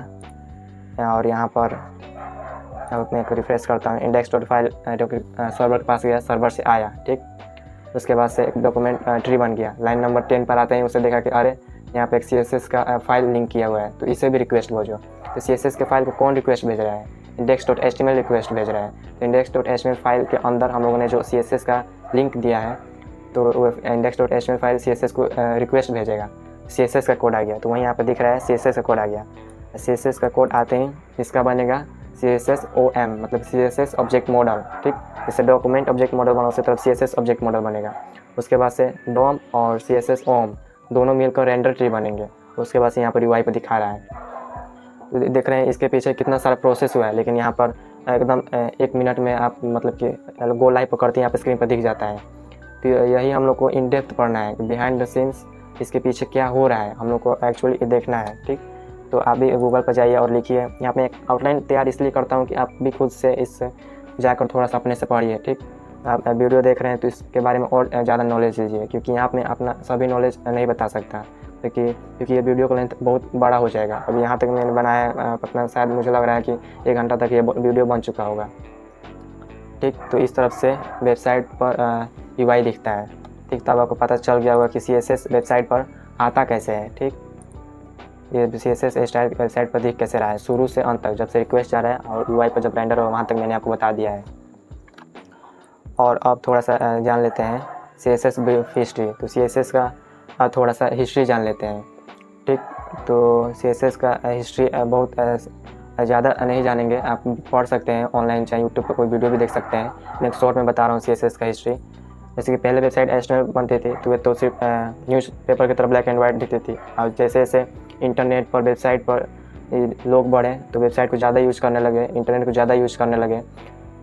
और यहाँ पर मैं रिफ्रेश करता हूँ, index.file जो कि सर्वर के पास गया, सर्वर से आया। ठीक, उसके बाद से एक डॉक्यूमेंट ट्री बन गया। लाइन नंबर 10 पर आते ही उसे देखा कि अरे यहाँ पे एक CSS का फाइल लिंक किया हुआ है, तो इसे भी रिक्वेस्ट भेजो। तो CSS के फाइल को कौन रिक्वेस्ट भेज रहा है, index.html रिक्वेस्ट भेज रहा है। तो index.html फाइल के अंदर हम लोगों ने जो CSS का लिंक दिया है, तो वो index.html फाइल CSS को रिक्वेस्ट भेजेगा। CSS का कोड आ गया, तो वहीं यहाँ पर दिख रहा है CSS का कोड आ गया। CSS का कोड आते ही इसका बनेगा CSS OM, मतलब CSS ऑब्जेक्ट मॉडल। ठीक, जैसे डॉक्यूमेंट ऑब्जेक्ट मॉडल बना उसी तरफ CSS ऑब्जेक्ट मॉडल बनेगा। उसके बाद से DOM और CSS OM दोनों मिलकर रेंडर ट्री बनेंगे। उसके बाद से यहाँ पर UI पर दिखा रहा है, तो देख रहे हैं इसके पीछे कितना सारा प्रोसेस हुआ है, लेकिन यहाँ पर एकदम 1 मिनट में आप मतलब कि गो लाइव पकड़ते हैं, यहाँ पर स्क्रीन पर दिख जाता है। तो यही हम लोग को इन डेप्थ पढ़ना है, बिहाइंड द सीन्स इसके पीछे क्या हो रहा है, हम लोग को एक्चुअली देखना है। ठीक, तो आप भी गूगल पर जाइए और लिखिए। यहाँ पे एक आउटलाइन तैयार इसलिए करता हूँ कि आप भी खुद से इस जाकर थोड़ा सा अपने से पढ़िए। ठीक, आप वीडियो देख रहे हैं तो इसके बारे में और ज़्यादा नॉलेज लीजिए, क्योंकि यहाँ पे अपना सभी नॉलेज नहीं बता सकता, क्योंकि ये वीडियो का लेंथ बहुत बड़ा हो जाएगा। अभी यहाँ तक मैंने बनाया अपना, शायद मुझे लग रहा है कि 1 घंटा तक ये वीडियो बन चुका होगा। ठीक, तो इस तरफ से वेबसाइट पर UI दिखता है। ठीक, तब आपको पता चल गया होगा कि CSS वेबसाइट पर आता कैसे है। ठीक, ये CSS स्टाइल वेबसाइट पर दिख कैसे रहा है शुरू से अंत तक, जब से रिक्वेस्ट जा रहा है और UI पर जब रेंडर हो वहाँ तक मैंने आपको बता दिया है। और अब थोड़ा सा जान लेते हैं CSS ब्रीफ हिस्ट्री। तो CSS का थोड़ा सा हिस्ट्री जान लेते हैं। ठीक, तो CSS का हिस्ट्री बहुत ज़्यादा नहीं जानेंगे, आप पढ़ सकते हैं ऑनलाइन, चाहे यूट्यूब पर कोई वीडियो भी देख सकते हैं। मैं एक शॉर्ट में बता रहा हूँ CSS का हिस्ट्री। जैसे कि पहले वेबसाइट HTML बनती थी तो वे तो सिर्फ न्यूज़पेपर की तरह ब्लैक एंड वाइट दिखती थी, और जैसे जैसे इंटरनेट पर वेबसाइट पर लोग बढ़े तो वेबसाइट को ज़्यादा यूज़ करने लगे, इंटरनेट को ज़्यादा यूज़ करने लगे,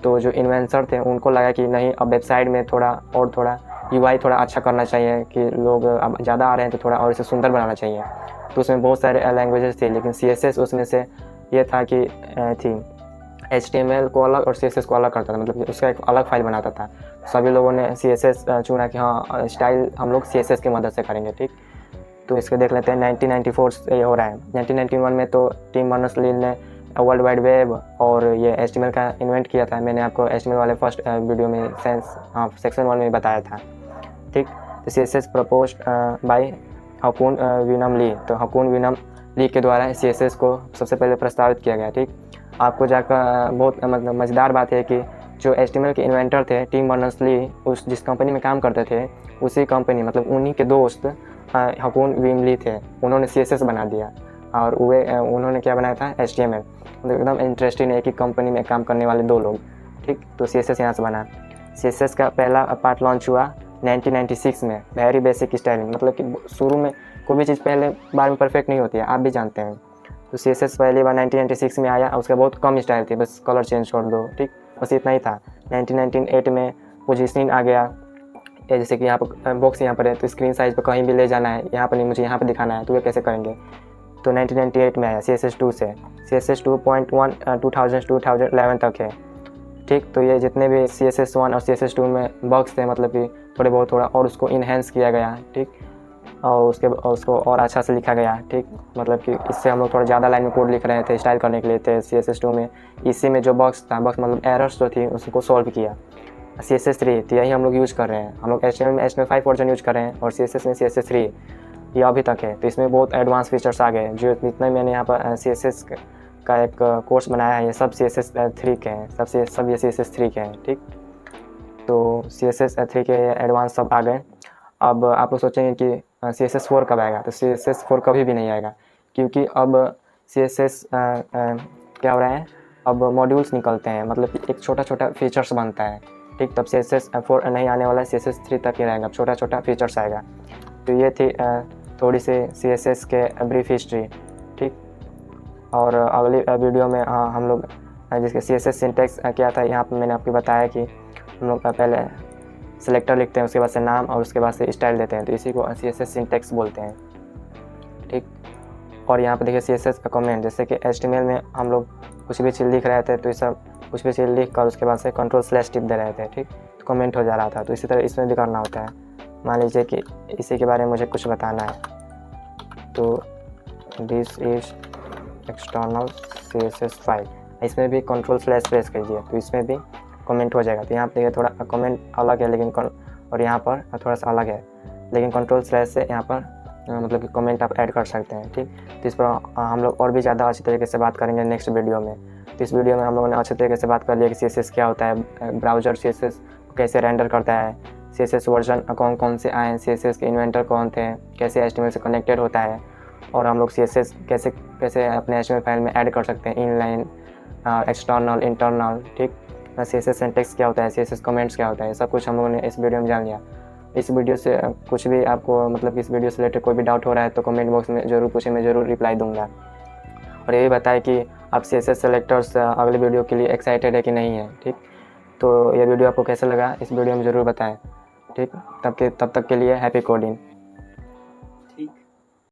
तो जो इन्वेंसर थे उनको लगा कि नहीं, अब वेबसाइट में थोड़ा UI थोड़ा अच्छा करना चाहिए, कि लोग अब ज़्यादा आ रहे हैं तो थोड़ा और इसे सुंदर बनाना चाहिए। तो उसमें बहुत सारे लैंग्वेजेस थे, लेकिन CSS उसमें से ये था कि HTML को अलग और CSS को अलग करता था, मतलब उसका एक अलग फाइल बनाता था। सभी लोगों ने CSS चुना कि हाँ स्टाइल हम लोग CSS की मदद से करेंगे। ठीक, तो इसको देख लेते हैं। 1994 से ये हो रहा है। 1991 में तो टिम बर्नर्स-ली ने वर्ल्ड वाइड वेब और ये HTML का इन्वेंट किया था। मैंने आपको HTML वाले फर्स्ट वीडियो में सेक्शन 1 में बताया था। ठीक, तो CSS प्रपोज्ड बाय हाकुन विनम ली। तो हाकुन विनम ली के द्वारा CSS को सबसे पहले प्रस्तावित किया गया। ठीक, आपको जाकर बहुत मतलब मज़ेदार बात है कि जो HTML के इन्वेंटर थे टिम बर्नर्स-ली, उस जिस कंपनी में काम करते थे उसी कंपनी मतलब उन्हीं के दोस्त हाकुन विनम ली थे, उन्होंने CSS बना दिया। और उन्होंने क्या बनाया था, HTML। मतलब एकदम इंटरेस्टिंग है कि कंपनी में काम करने वाले दो लोग। ठीक, तो CSS यहाँ से बना। CSS का पहला पार्ट लॉन्च हुआ 1996 में, वेरी बेसिक स्टाइलिंग। मतलब कि शुरू में कोई भी चीज़ पहले बार में परफेक्ट नहीं होती है, आप भी जानते हैं। तो CSS पहली बार 1996 में आया, उसका बहुत कम स्टाइल थी, बस कलर चेंज कर दो। ठीक, बस इतना ही था। 1998 में पोजीशनिंग आ गया, जैसे कि यहाँ पर बॉक्स यहाँ पर है तो स्क्रीन साइज पर कहीं भी ले जाना है, यहाँ पर नहीं, मुझे यहाँ पर दिखाना है, तो ये कैसे करेंगे। तो 1998 में आया CSS 2 से। CSS 2.1 2011 तक है। ठीक, तो ये जितने भी CSS 1 और CSS 2 में बग्स थे, मतलब कि थोड़ा और उसको इन्हेंस किया गया। ठीक, और उसको और अच्छा से लिखा गया। ठीक, मतलब कि इससे हम लोग थोड़ा ज़्यादा लाइन में कोड लिख रहे थे स्टाइल करने के लिए थे CSS 2 में। इसी में जो बग्स मतलब एरर्स जो थी उसको सॉल्व किया। CSS 3 तो यही हम लोग यूज़ कर रहे हैं। हम लोग HTML में HTML5 वर्जन यूज़ कर रहे हैं और CSS में CSS 3 ये अभी तक है। तो इसमें बहुत एडवांस फीचर्स आ गए। जो जितने मैंने यहाँ पर CSS का एक कोर्स बनाया है, ये सब CSS 3 के हैं, सब ये CSS 3 के हैं। ठीक, तो CSS 3 के एडवांस सब आ गए। अब आप लोग सोचेंगे कि CSS 4 कब आएगा, तो CSS 4 कभी भी नहीं आएगा, क्योंकि अब CSS क्या हो रहा है, अब मॉड्यूल्स निकलते हैं, मतलब कि एक छोटा छोटा फीचर्स बनता है। ठीक, तब CSS 4 नहीं आने वाला, CSS 3 तक ही रहेगा, छोटा छोटा फीचर्स आएगा। तो ये थी थोड़ी सी CSS के ब्रीफ हिस्ट्री। ठीक, और अगली वीडियो में हम लोग जिसके CSS सिंटेक्स क्या था, यहाँ पर मैंने आपको बताया कि हम लोग पहले सेलेक्टर लिखते हैं, उसके बाद से नाम और उसके बाद से स्टाइल देते हैं, तो इसी को CSS सिंटेक्स बोलते हैं। ठीक, और यहाँ पे देखिए CSS का कमेंट, जैसे कि HTML में हम लोग कुछ भी चीज़ लिख रहे थे तो ये सब कुछ भी चीज़ लिख कर उसके बाद से Ctrl/ टिप दे रहे थे। ठीक, तो कमेंट हो जा रहा था। तो इसी तरह इसमें भी करना होता है। मान लीजिए कि इसी के बारे में मुझे कुछ बताना है, तो this is external CSS file, इसमें भी Ctrl/ प्रेस कीजिए तो इसमें भी कमेंट हो जाएगा। तो यहाँ पे थोड़ा कमेंट अलग है लेकिन और यहाँ पर थोड़ा सा अलग है, लेकिन Ctrl/ से यहाँ पर मतलब कि कमेंट आप ऐड कर सकते हैं। ठीक, तो इस पर हम लोग और भी ज़्यादा अच्छी तरीके से बात करेंगे नेक्स्ट वीडियो में। तो इस वीडियो में हम लोगों ने अच्छे तरीके से बात कर लिया कि CSS क्या होता है, ब्राउज़र CSS कैसे रेंडर करता है, CSS वर्जन कौन कौन से आए हैं, CSS के इन्वेंटर कौन थे, कैसे HTML से कनेक्टेड होता है, और हम लोग CSS कैसे अपने HTML फाइल में ऐड कर सकते हैं, इनलाइन, एक्सटर्नल, इंटरनल। ठीक, CSS सिंटेक्स क्या होता है, CSS कमेंट्स क्या होता है, सब कुछ हम लोगों ने इस वीडियो में जान लिया। इस वीडियो से कुछ भी आपको मतलब इस वीडियो से रिलेटेड कोई भी डाउट हो रहा है तो कमेंट बॉक्स में ज़रूर पूछें, मैं ज़रूर रिप्लाई दूंगा। और ये भी बताएं कि आप CSS सेलेक्टर्स अगले वीडियो के लिए एक्साइटेड है कि नहीं है। ठीक, तो ये वीडियो आपको कैसा लगा इस वीडियो में ज़रूर बताएं। ठीक, तब तक के लिए हैप्पी कोडिंग।